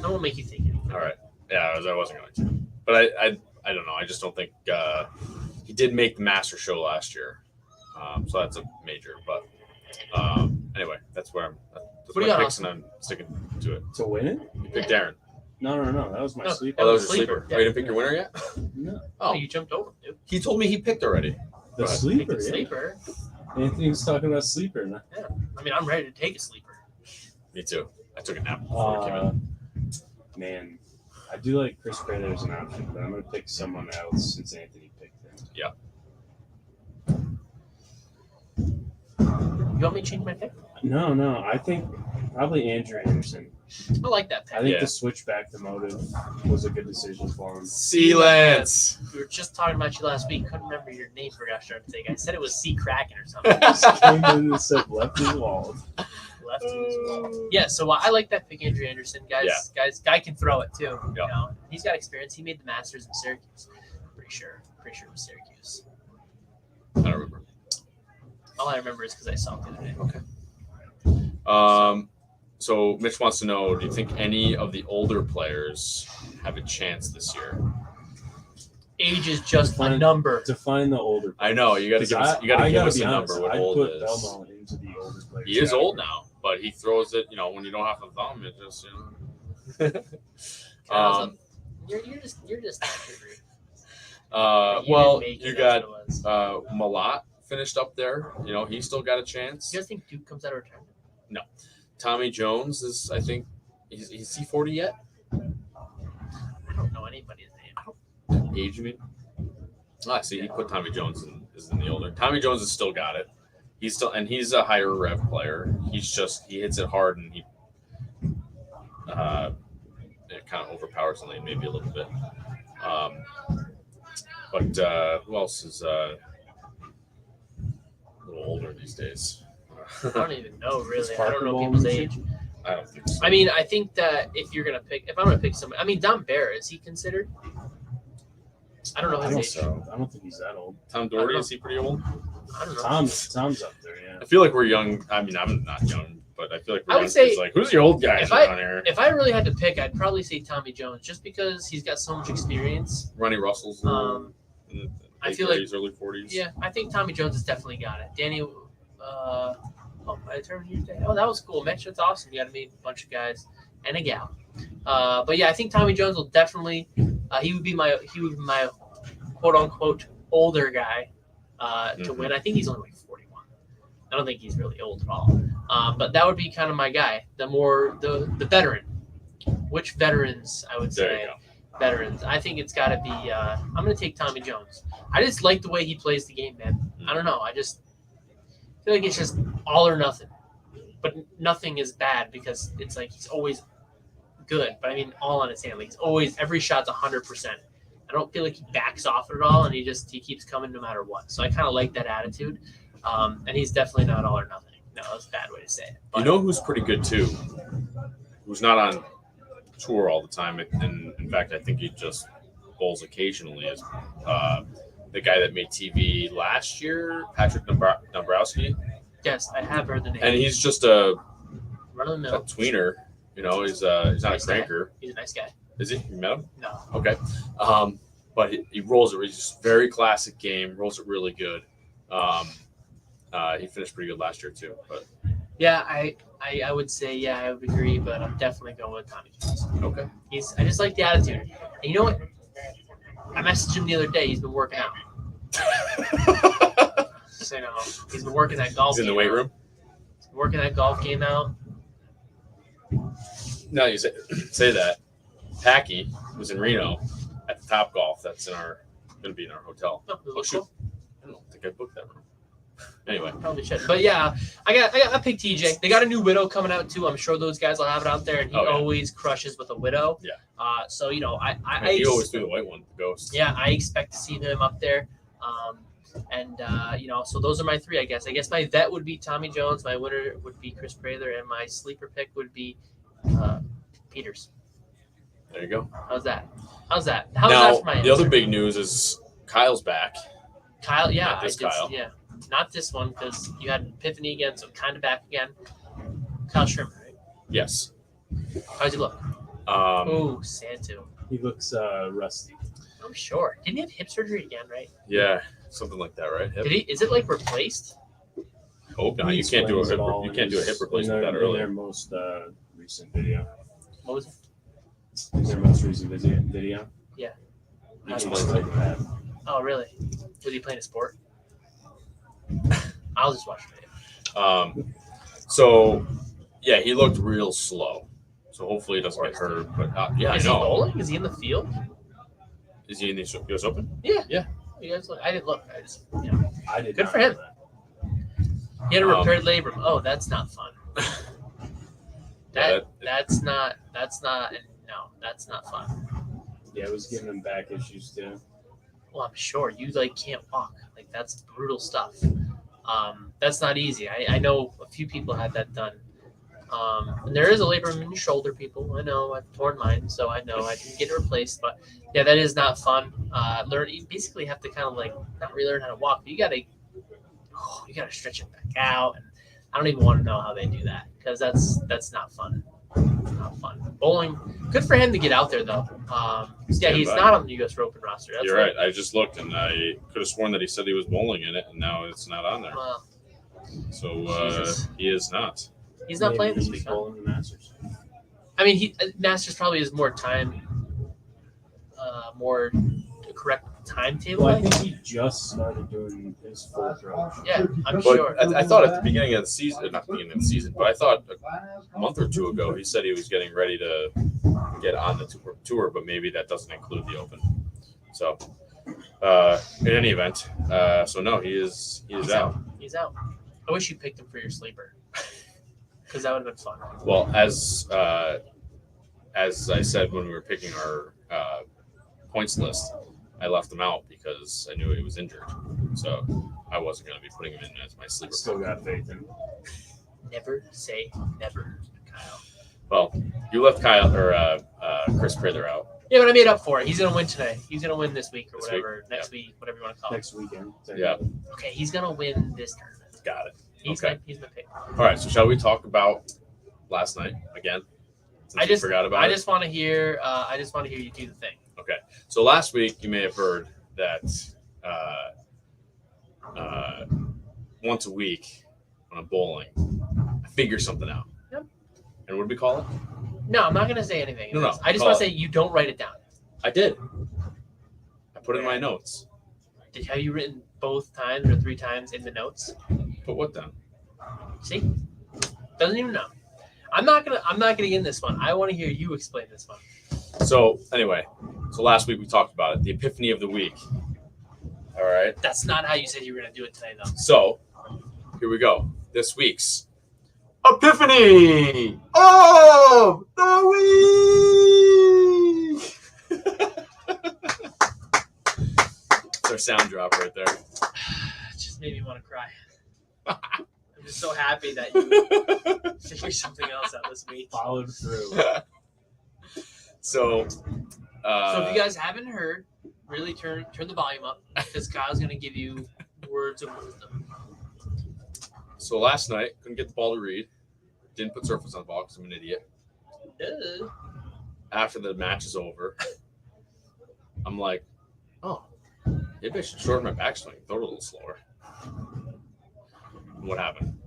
I won't make you think anything. All right. Yeah, I wasn't going to. But I don't know. I just don't think he did make the Master Show last year. So that's a major. But anyway, that's where that's What do my you got, picks, and I'm sticking to it. To win it? You picked Darren. No. That was my No. sleeper. Oh, that was your Sleeper. sleeper. Yeah. Oh, you didn't pick your winner yet? No. Oh, you jumped over him, dude. He told me he picked already. The Go ahead. sleeper, Pick the yeah. sleeper. Anthony's talking about sleeper. No? Yeah. I mean, I'm ready to take a sleeper. Me too. I took a nap before we came in. Man, I do like Chris Prater as an option, but I'm going to pick someone else since Anthony picked him. You want me to change my pick? No. I think probably Andrew Anderson. I like that pick. I think Yeah. the switch back to motive was a good decision for him. C Lance. We were just talking about you last week. Couldn't remember your name for gosh darn sake. I said it was C Kraken or something. Came in and said left his wall. Left in his wall. Yeah, so I like that pick, Andrew Anderson. Guy can throw it too. Yeah. He's got experience. He made the Masters in Syracuse. Pretty sure it was Syracuse. I don't remember. All I remember is because I saw it the other day. Okay. So Mitch wants to know: do you think any of the older players have a chance this year? Age is just a Define- number. Define the older. I know you got to give us. You got to give us a honest, number. What I'd old put is? Belmo into the older players. He is category. old now, but he throws it. When you don't have to thumb, it just You're just angry. Well, didn't make it, you that's got what it was. Malat finished up there. He still got a chance. You guys think Duke comes out of retirement? Tommy Jones is, I think, is he 40 yet? anybody's name. Age, you mean? Ah, see, he put Tommy Jones is in the older. Tommy Jones has still got it. He's a higher rev player. He hits it hard and he it kind of overpowers the lane maybe a little bit. But who else is a little older these days? I don't even know really. I Parker don't know Bowman people's this age. I don't think so. I mean, I think that if I'm gonna pick somebody, I mean, Don Barrett, is he considered? I don't know I his don't, age. I don't think he's that old. Tom Doherty, is he pretty old? I don't know. Tom's up there, yeah. I feel like we're young. I mean, I'm not young, but I feel like we're I would young. say It's like, who's the old guys around here? If I really had to pick, I'd probably say Tommy Jones, just because he's got so much experience. Ronnie Russell's in the I late feel like 30s, early 40s. Yeah, I think Tommy Jones has definitely got it. Danny, by the term you say, that was cool, Mitch. That's awesome. You got to meet a bunch of guys and a gal. But yeah, I think Tommy Jones will definitely. He would be my quote unquote older guy to win. I think he's only like 41. I don't think he's really old at all. But that would be kind of my guy. The veteran. Which veterans I would There say. you go. Veterans. I think it's got to be. I'm going to take Tommy Jones. I just like the way he plays the game, man. I don't know. I just feel like it's just all or nothing. But nothing is bad because it's like he's always good. But I mean, all on his hand. Like he's always every shot's 100%. I don't feel like he backs off at all, and he keeps coming no matter what. So I kind of like that attitude. And he's definitely not all or nothing. No, that's a bad way to say it. But, You know who's pretty good too? Who's not on tour all the time, and in fact, I think he just bowls occasionally. Is the guy that made TV last year, Patrick Dombrowski, yes, I have heard the name. and he's just a Run of the mill. tweener. You know, he's not Nice a guy. cranker. He's a nice guy. Is he? You met him? No. Okay. But he rolls it. He's just very classic game. Rolls it really good. He finished pretty good last year too. But Yeah, I would say I would agree, but I'm definitely going with Tommy Jones. okay. I just like the attitude. And you know what? I messaged him the other day. He's been working out. So, he's been working that golf. He's in the game weight out. room. He's been working that golf game out. No, you say that. Packy was in Reno at the Top Golf. That's going to be in our hotel. Oh, Oh shoot! I don't think I booked that room. Anyway, Probably should. But yeah, I picked TJ. They got a new widow coming out too. I'm sure those guys will have it out there, and he always crushes with a widow. Yeah. So he always threw the white one, the Ghost. Yeah, I expect to see him up there. So those are my three, I guess. I guess my vet would be Tommy Jones. My winner would be Chris Prather, and my sleeper pick would be Peters. There you go. How's that? How's Now that for my the other answer? big news is Kyle's back. Kyle, yeah, Not this Kyle. Yeah, not this one because you had Epiphany again, so kind of back again. Kyle Schirmer, right? Yes. How's he look? Santu. He looks rusty. I'm sure. Didn't he have hip surgery again, right? Yeah, something like that, right? Hip. Did he? Is it like replaced? Hope not. He You can't do a explains hip. it all You in can't do a his- hip replacement that in early. their most recent video. What was it? In their most recent video. Yeah. He explains like that. Oh, really? Was he playing a sport? I'll just watch the video. So yeah, he looked real slow. So hopefully he doesn't get hurt. But yeah, Is I he know. bowling? Is he in the field? Is he in the US Open? Yeah. Yeah. You guys look. I didn't look. I just, I did. Good not for know him. that. He had a repaired labrum. Oh, that's not fun. Yeah, That's not fun. Yeah, it was giving him back issues too. Well, I'm sure you can't walk. That's brutal stuff. That's not easy. I know a few people had that done. And there is a labrum in your shoulder, people. I know I've torn mine, so I know I can get it replaced. But yeah, that is not fun. You basically have to kind of not relearn how to walk. But you gotta stretch it back out. And I don't even want to know how they do that because that's not fun. Not fun. Bowling, good for him to get out there though. He's not on the U.S. Open roster. That's You're right. I just looked and I could have sworn that he said he was bowling in it, and now it's not on there. Well, So Jesus. he is not. he's not Maybe playing this he's week. Huh? bowling the Masters. I mean, Masters probably has more time, more correct timetable. Well, I think he just started doing his full throw. Yeah, I'm But sure. I thought at the beginning of the season, not the beginning of the season, but I thought a month or two ago he said he was getting ready to get on the tour, but maybe that doesn't include the Open. So, in any event, so no, he is out. He's out. I wish you picked him for your sleeper, because that would have been fun. Well, as I said when we were picking our points list, I left him out because I knew he was injured, so I wasn't going to be putting him in as my sleeper. Still got faith in him. Never say never, Kyle. Well, you left Kyle or Chris Prather out. Yeah, but I made up for it. He's gonna win today. He's gonna win this week or This whatever. week? Next week, whatever you want to call it. Next weekend. Yeah. Okay, he's gonna win this tournament. Got it. He's Okay. my pick. All right, so shall we talk about last night again? Since you forgot about I it. just want to hear. I just want to hear you do the thing. Okay, so last week you may have heard that once a week when I'm bowling, I figure something out. Yep. And what do we call it? No, I'm not gonna say anything. No, I just call want to it. say you don't write it down. I did. I put it in my notes. Have you written both times or 3 times in the notes? Put what down? See, doesn't even know. I'm not gonna get in this one. I want to hear you explain this one. So anyway, so last week we talked about it, the epiphany of the week. All right. That's not how you said you were gonna do it today, though. So here we go. This week's epiphany of the week. It's our sound drop right there. It just made me want to cry. I'm just so happy that you figured something else out this week. Followed through. So So if you guys haven't heard, really turn the volume up because Kyle's gonna give you words of wisdom. So last night, couldn't get the ball to read. Didn't put surface on the ball because I'm an idiot. Duh. After the match is over, I'm like, oh, maybe I should shorten my backswing, throw it a little slower. And what happened?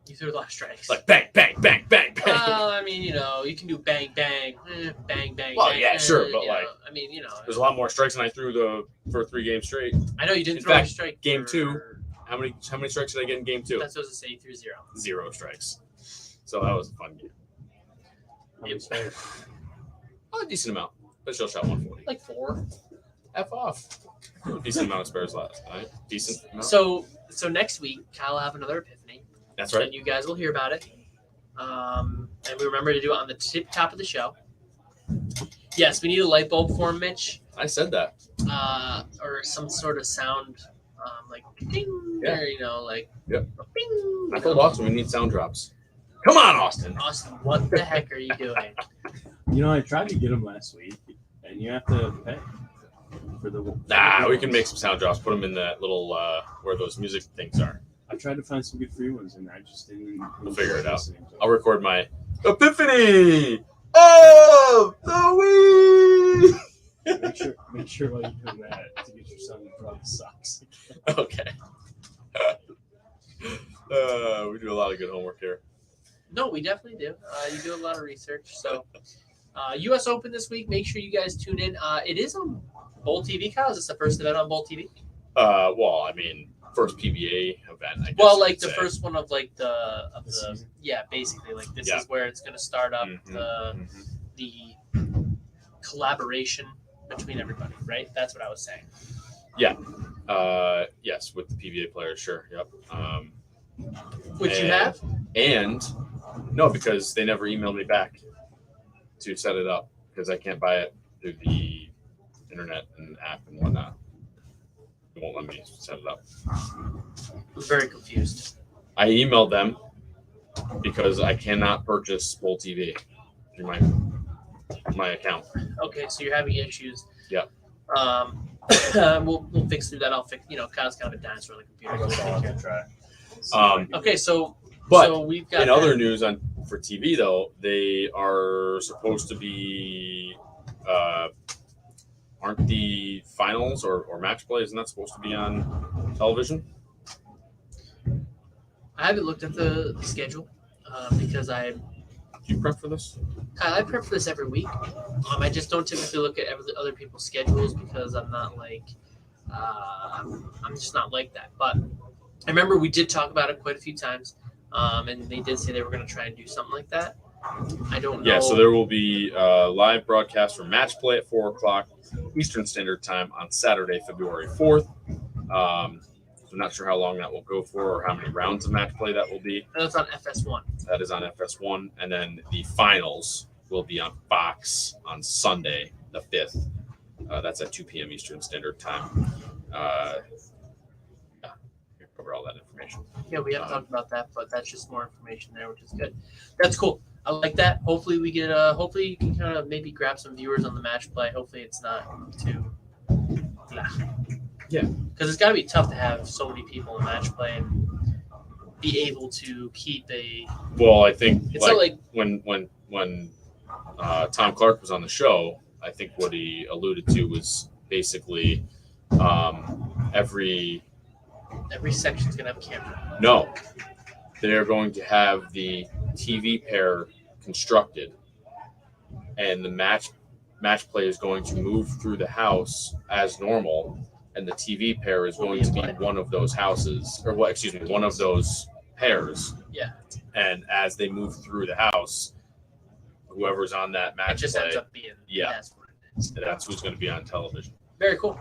You threw a lot of strikes. It's like bang, bang, bang, bang, bang. Well, I mean, you can do bang, bang, bang, bang. Well, bang, yeah, sure, but you know, like, I mean, There's a lot more strikes than I threw for 3 games straight. I know you didn't In throw a fact, strike. game for- 2, How many strikes did I get in game 2? That's supposed to say you threw 0. 0 strikes. So that was a fun game. How many spares? Oh, a decent amount. But she'll shot 140. Like 4. F off. Decent amount of spares last night. Decent amount. So next week, Kyle will have another epiphany. That's right. And you guys will hear about it. And we remember to do it on the top of the show. Yes, we need a light bulb for him, Mitch, I said that. or some sort of sound, like ding, Yeah. or like Yep. bing. I told Austin we need sound drops. Come on, Austin. Austin, what the heck are you doing? You know, I tried to get him last week, and you have to pay for the. Nah, we can make some sound drops. Put them in that little where those music things are. I tried to find some good free ones, and I just didn't. We'll figure it out. listening to them. I'll record my epiphany of the week. Make sure while you're doing that to get your son to draw the socks. Okay. We do a lot of good homework here. No, we definitely do. You do a lot of research. So, U.S. Open this week. Make sure you guys tune in. It is on Bowl TV, Kyle. Is this the first event on Bowl TV? Well, I mean, first PBA event. I guess Well, you like could the say. first one of like the season? yeah, basically like this Yeah. is where it's going to start up Mhm. the collaboration between everybody, right? That's what I was saying. Yes, with the PBA players, sure. Yep. Which you have? And no, because they never emailed me back to set it up because I can't buy it through the internet and app and whatnot. It won't let me set it up. I'm very confused. I emailed them because I cannot purchase Bowl TV through my account. Okay, so you're having issues. Yeah. We'll fix through that. I'll fix. Kyle's kind of a dinosaur on the computer. I guess so I'll we'll have take care. to try. Okay, so But we've got in that. other news for TV though, they are supposed to be aren't the finals or match play isn't that supposed to be on television? I haven't looked at the schedule because Do you prep for this? I prep for this every week. I just don't typically look at other people's schedules because I'm not like I'm just not like that. But I remember we did talk about it quite a few times, and they did say they were going to try and do something like that. I don't know. Yeah, so there will be live broadcast for match play at 4 o'clock Eastern Standard Time on Saturday, February 4th. I'm not sure how long that will go for or how many rounds of match play that will be. That's on FS1. That is on FS1. And then the finals will be on Fox on Sunday, the 5th. That's at 2 p.m. Eastern Standard Time. Cover all that information. Yeah, we haven't talked about that, but that's just more information there, which is good. That's cool. I like that. Hopefully we get hopefully you can kind of maybe grab some viewers on the match play. Hopefully it's not too Yeah. Because it's gotta be tough to have so many people in match play and be able to keep a Well, I think it's not like when Tom Clark was on the show, I think what he alluded to was basically every section's gonna have a camera. No, they're going to have the TV pair constructed, and the match play is going to move through the house as normal, and the TV pair is going to be one of those houses, or what? Excuse me, one of those pairs. Yeah. And as they move through the house, whoever's on that It match just play, ends up being that's who's going to be on television. Very cool.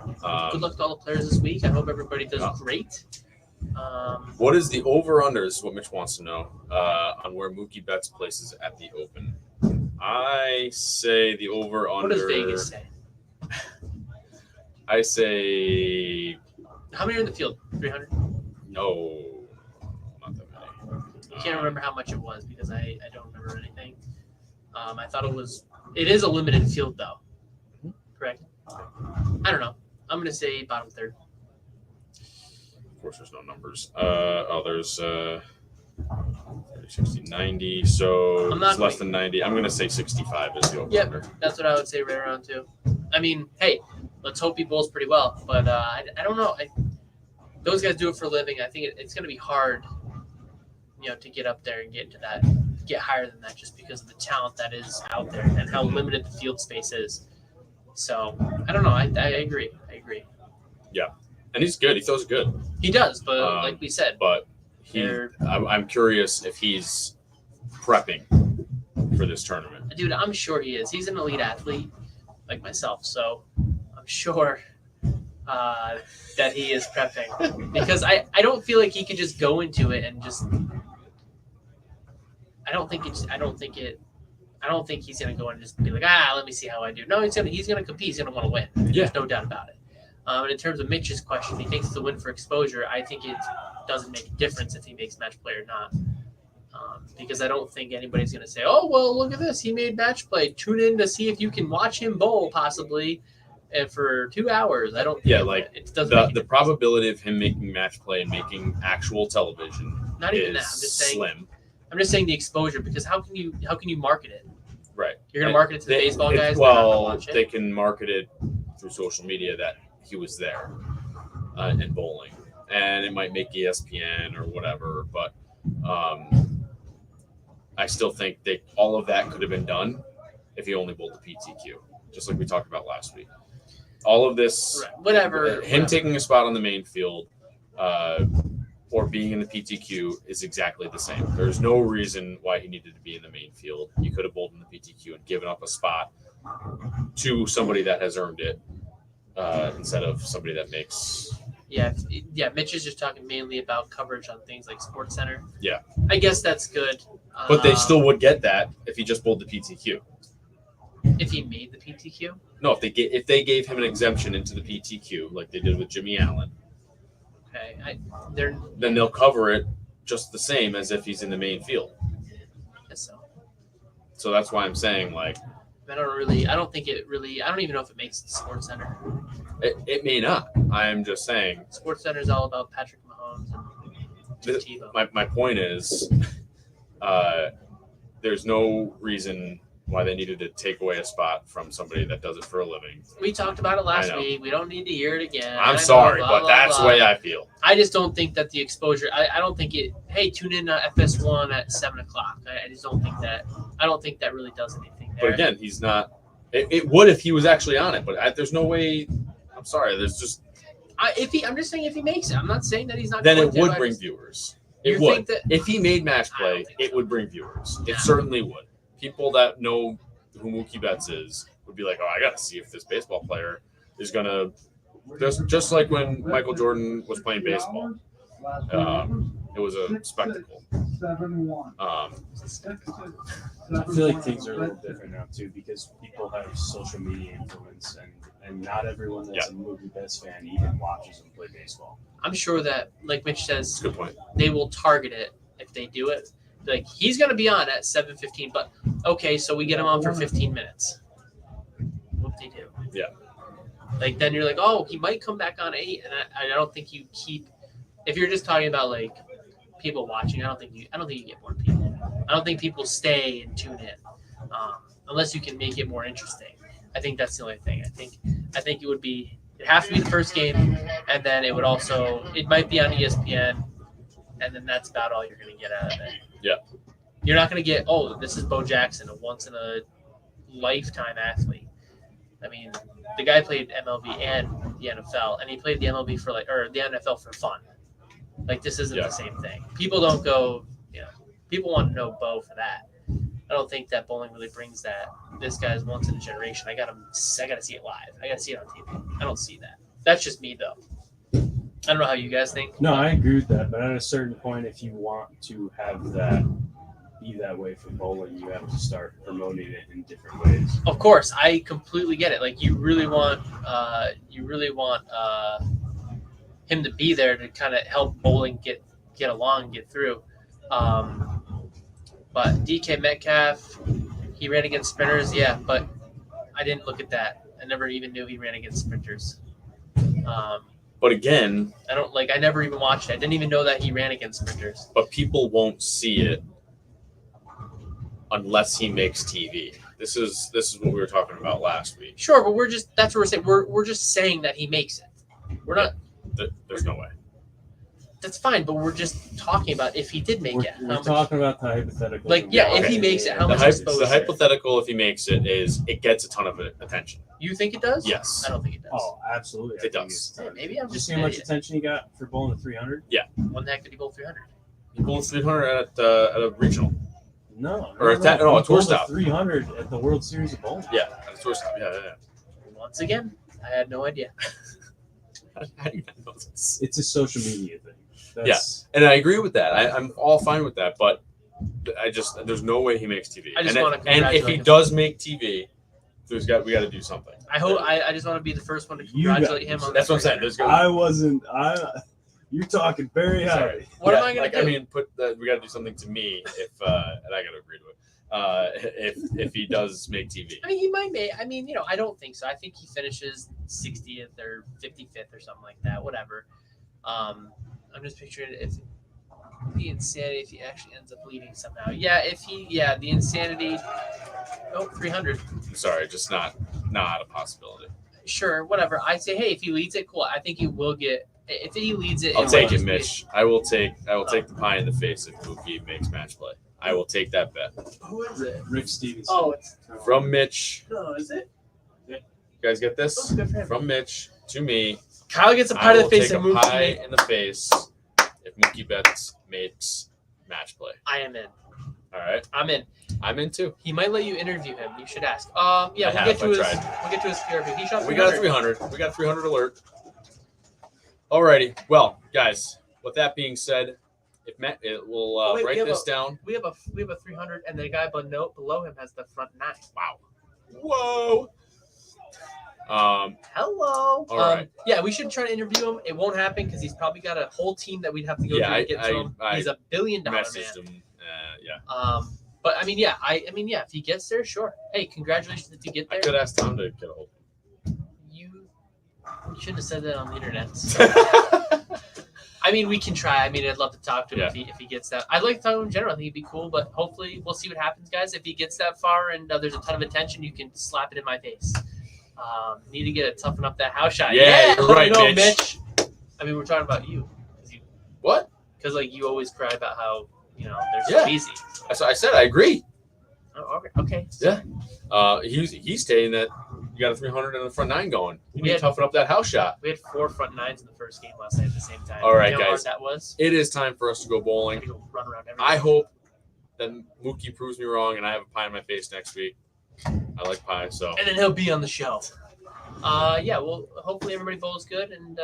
Good luck to all the players this week. I hope everybody does great. What is the over-under? This is what Mitch wants to know on where Mookie Betts places at the Open. I say the over-under. What does Vegas say? I say. How many are in the field? 300? No, not that many. I can't remember how much it was because I don't remember anything. I thought it is a limited field though. Correct? I don't know. I'm going to say bottom third. Of course, there's no numbers. There's 30, 60, 90. So it's less than 90. I'm going to say 65 is the over. Yep, that's what I would say right around too. I mean, hey, let's hope he bowls pretty well. But I don't know. Those guys do it for a living. I think it's going to be hard, to get up there and get higher than that just because of the talent that is out there and how limited the field space is. So I don't know. I agree. Yeah, and he's good. He throws good. He does, but like we said, but I'm curious if he's prepping for this tournament. Dude, I'm sure he is. He's an elite athlete like myself, so I'm sure that he is prepping because I don't feel like he could just go into it and just. I don't think he's gonna go and just be like, let me see how I do. No, he's gonna compete. He's gonna want to win. Yeah. There's no doubt about it. And in terms of Mitch's question, he thinks it's a win for exposure. I think it doesn't make a difference if he makes match play or not, because I don't think anybody's gonna say, oh well, look at this, he made match play. Tune in to see if you can watch him bowl possibly, for 2 hours. I don't. Yeah, it doesn't. The probability of him making match play and making actual television not even that. I'm just saying the exposure because how can you market it? Right. You're going to market it to the baseball guys? Well, they can market it through social media that he was there in bowling. And it might make ESPN or whatever. But I still think all of that could have been done if he only bowled the PTQ, just like we talked about last week. All of this, whatever. Taking a spot on the main field or being in the PTQ is exactly the same. There's no reason why he needed to be in the main field. You could have bowled in the PTQ and given up a spot to somebody that has earned it instead of somebody that makes. Yeah. Mitch is just talking mainly about coverage on things like SportsCenter. Yeah. I guess that's good. But they still would get that if he just bowled the PTQ. If he made the PTQ? No, if they gave him an exemption into the PTQ like they did with Jimmy Allen. Okay, then they'll cover it just the same as if he's in the main field. I guess so. So that's why I'm saying, I don't even know if it makes the SportsCenter. It may not. I'm just saying. SportsCenter is all about Patrick Mahomes and Tebow. My point is, there's no reason why they needed to take away a spot from somebody that does it for a living. We talked about it last week. We don't need to hear it again. I'm sorry, but that's the way I feel. I just don't think that the exposure. I don't think it. Hey, tune in to FS1 at 7:00. I just don't think that. I don't think that really does anything there. But again, he's not. It would if he was actually on it, but there's no way. I'm sorry. There's just. I'm just saying if he makes it. I'm not saying that he's not. Then going it to. would bring viewers. It You would. think that- If he made match I don't play, think it so. would bring viewers. It No. certainly would. People that know who Mookie Betts is would be like, oh, I got to see if this baseball player is going to just like when Michael Jordan was playing baseball. It was a spectacle. I feel like things are a little different now too because people have social media influence, and not everyone that's a Mookie Betts fan even watches him play baseball. I'm sure that, like Mitch That's says, a good point. they will target it if they do it. Like he's going to be on at 7:15, but okay, so we get him on for 15 minutes. What they do? Yeah. Like then you're like, oh, he might come back on 8, and I don't think you keep. If you're just talking about like people watching, I don't think you get more people. I don't think people stay and tune in unless you can make it more interesting. I think that's the only thing. I think it has to be the first game, and then it might be on ESPN, and then that's about all you're going to get out of it. Yeah. You're not going to get, oh, this is Bo Jackson, a once in a lifetime athlete. I mean, the guy played MLB and the NFL, and he played the MLB or the NFL for fun. Like this isn't the same thing. People don't go, people want to know Bo for that. I don't think that bowling really brings that. This guy's once in a generation. I got to see it live. I got to see it on TV. I don't see that. That's just me though. I don't know how you guys think. No, I agree with that. But at a certain point, if you want to have that be that way for bowling, you have to start promoting it in different ways. Of course, I completely get it. Like you really want him to be there to kind of help bowling get along, get through. But DK Metcalf, he ran against sprinters, but I didn't look at that. I never even knew he ran against sprinters. But again, I never even watched it. I didn't even know that he ran against sprinters. but people won't see it unless he makes TV. This is what we were talking about last week. Sure, but that's what we're saying. We're just saying that he makes it. We're not. There's no way. That's fine, but we're just talking about if he did make it. We're talking about the hypothetical. If he makes it, how much exposure? The hypothetical, if he makes it, is it gets a ton of attention. You think it does? Yes. I don't think it does. Oh, absolutely. It does. Yeah, maybe I'm Did you just see how much attention he got for bowling the 300? When the heck did he bowl 300? He bowled 300 at a regional. No. Or a tour stop. 300 at the World Series of Bowling. Yeah, at a tour stop. Yeah. Once again, I had no idea. How do you not know this? It's a social media thing. And I agree with that. I'm all fine with that, but there's no way he makes TV. I just and want to and if he him. does make TV, we got to do something. I hope. I just want to be the first one to congratulate him on. That's what I'm saying. There's gonna. I wasn't. You're talking very high. Sorry. What am I gonna do? I mean, we got to do something to me if, and I got to agree to it. If he does make TV. I mean, he might make. I mean, I don't think so. I think he finishes 60th or 55th or something like that. Whatever. I'm just picturing if the insanity, if he actually ends up leading somehow. The insanity. 300. Sorry, just not a possibility. Sure, whatever. I say, hey, if he leads it, cool. I think he will get. If he leads it, I'll take it, Mitch. I will take the pie in the face if Mookie makes match play. I will take that bet. Who is it? Rick Stevenson. Oh, it's From Mitch. no, is it? You guys get this? Oh, good for him. From Mitch to me. Kyle gets a I pie to will the face take and a Mookie. pie in the face if Mookie Betts makes match play. I am in. All right, I'm in. I'm in too. He might let you interview him. You should ask. I We'll have. get to I his. tried. We'll get to his PRV. He shot 300. We got a 300. We got a 300 alert. Alrighty. Well, guys. With that being said, we'll Wait, write this down. We have a 300, and the guy below him has the front 9. Wow. Whoa. Hello. All right. Yeah, we should try to interview him. It won't happen because he's probably got a whole team that we'd have to go through to get to him. He's $1 billion man. Messaged him. But I mean, if he gets there, sure. Hey, congratulations if you get I there. could ask Tom to get a hold You shouldn't have said that on the internet. of him. I mean, we can try. I mean, I'd love to talk to him Yeah. if he gets that. I'd like to talk to him in general. I think it'd be cool, but hopefully we'll see what happens, guys. If he gets that far and there's a ton of attention, you can slap it in my face. Need to get it toughen up that house shot. Yeah, you're right, no, Mitch. I mean, we're talking about you. What? Because you always cry about how they're so easy. That's what I said. I agree. Oh, okay. Yeah. He's stating that You got a 300 and a front 9 going. You need We to had- toughen up that house shot. We had 4 front 9s in the first game last night at the same time. All right, You know how guys. hard that was? It is time for us to go We bowling. go run around everywhere. I hope that Mookie proves me wrong and I have a pie in my face next week. I like pie, so. And then he'll be on the show. Yeah, well, hopefully everybody bowls good, and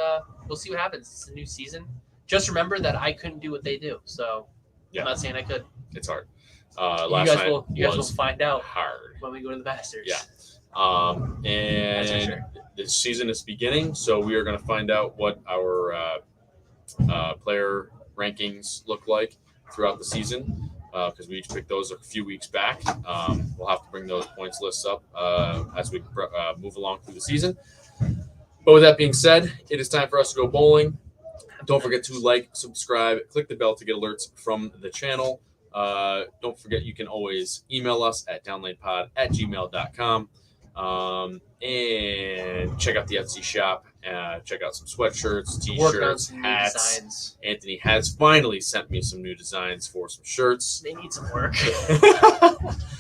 we'll see what happens. It's a new season. Just remember that I couldn't do what they do, so Yeah. I'm not saying I could. It's hard. You Last guys night will was find out hard. when we go to the Masters. Yeah. That's for And sure. the season is beginning, so we are going to find out what our player rankings look like throughout the season because we each picked those a few weeks back. We'll have to bring those points lists up as we move along through the season. But with that being said, it is time for us to go bowling. Don't forget to like, subscribe, click the bell to get alerts from the channel. Don't forget you can always email us at downlanepod@gmail.com. And check out the Etsy shop. Check out some sweatshirts, Working on t-shirts, some new hats. designs. Anthony has finally sent me some new designs for some shirts. They need some work.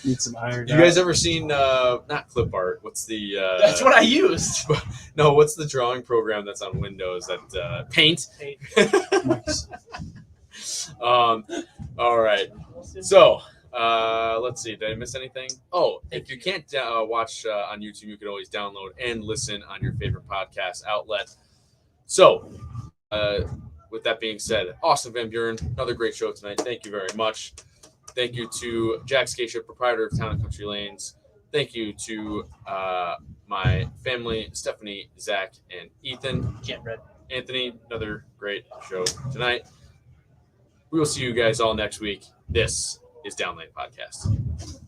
Need some iron. You guys ever seen not clip art? What's the That's what I used. no? What's the drawing program that's on Windows? That Paint. Nice. All right. So let's see. Did I miss anything? Oh, if you can't watch on YouTube, you can always download and listen on your favorite podcast outlet. So, with that being said, Austin VanBuren, another great show tonight. Thank you very much. Thank you to Jack Scaccia, proprietor of Town and Country Lanes. Thank you to my family, Stephanie, Zach, and Ethan. Can't read. Anthony, another great show tonight. We will see you guys all next week. This is Downlane Podcast.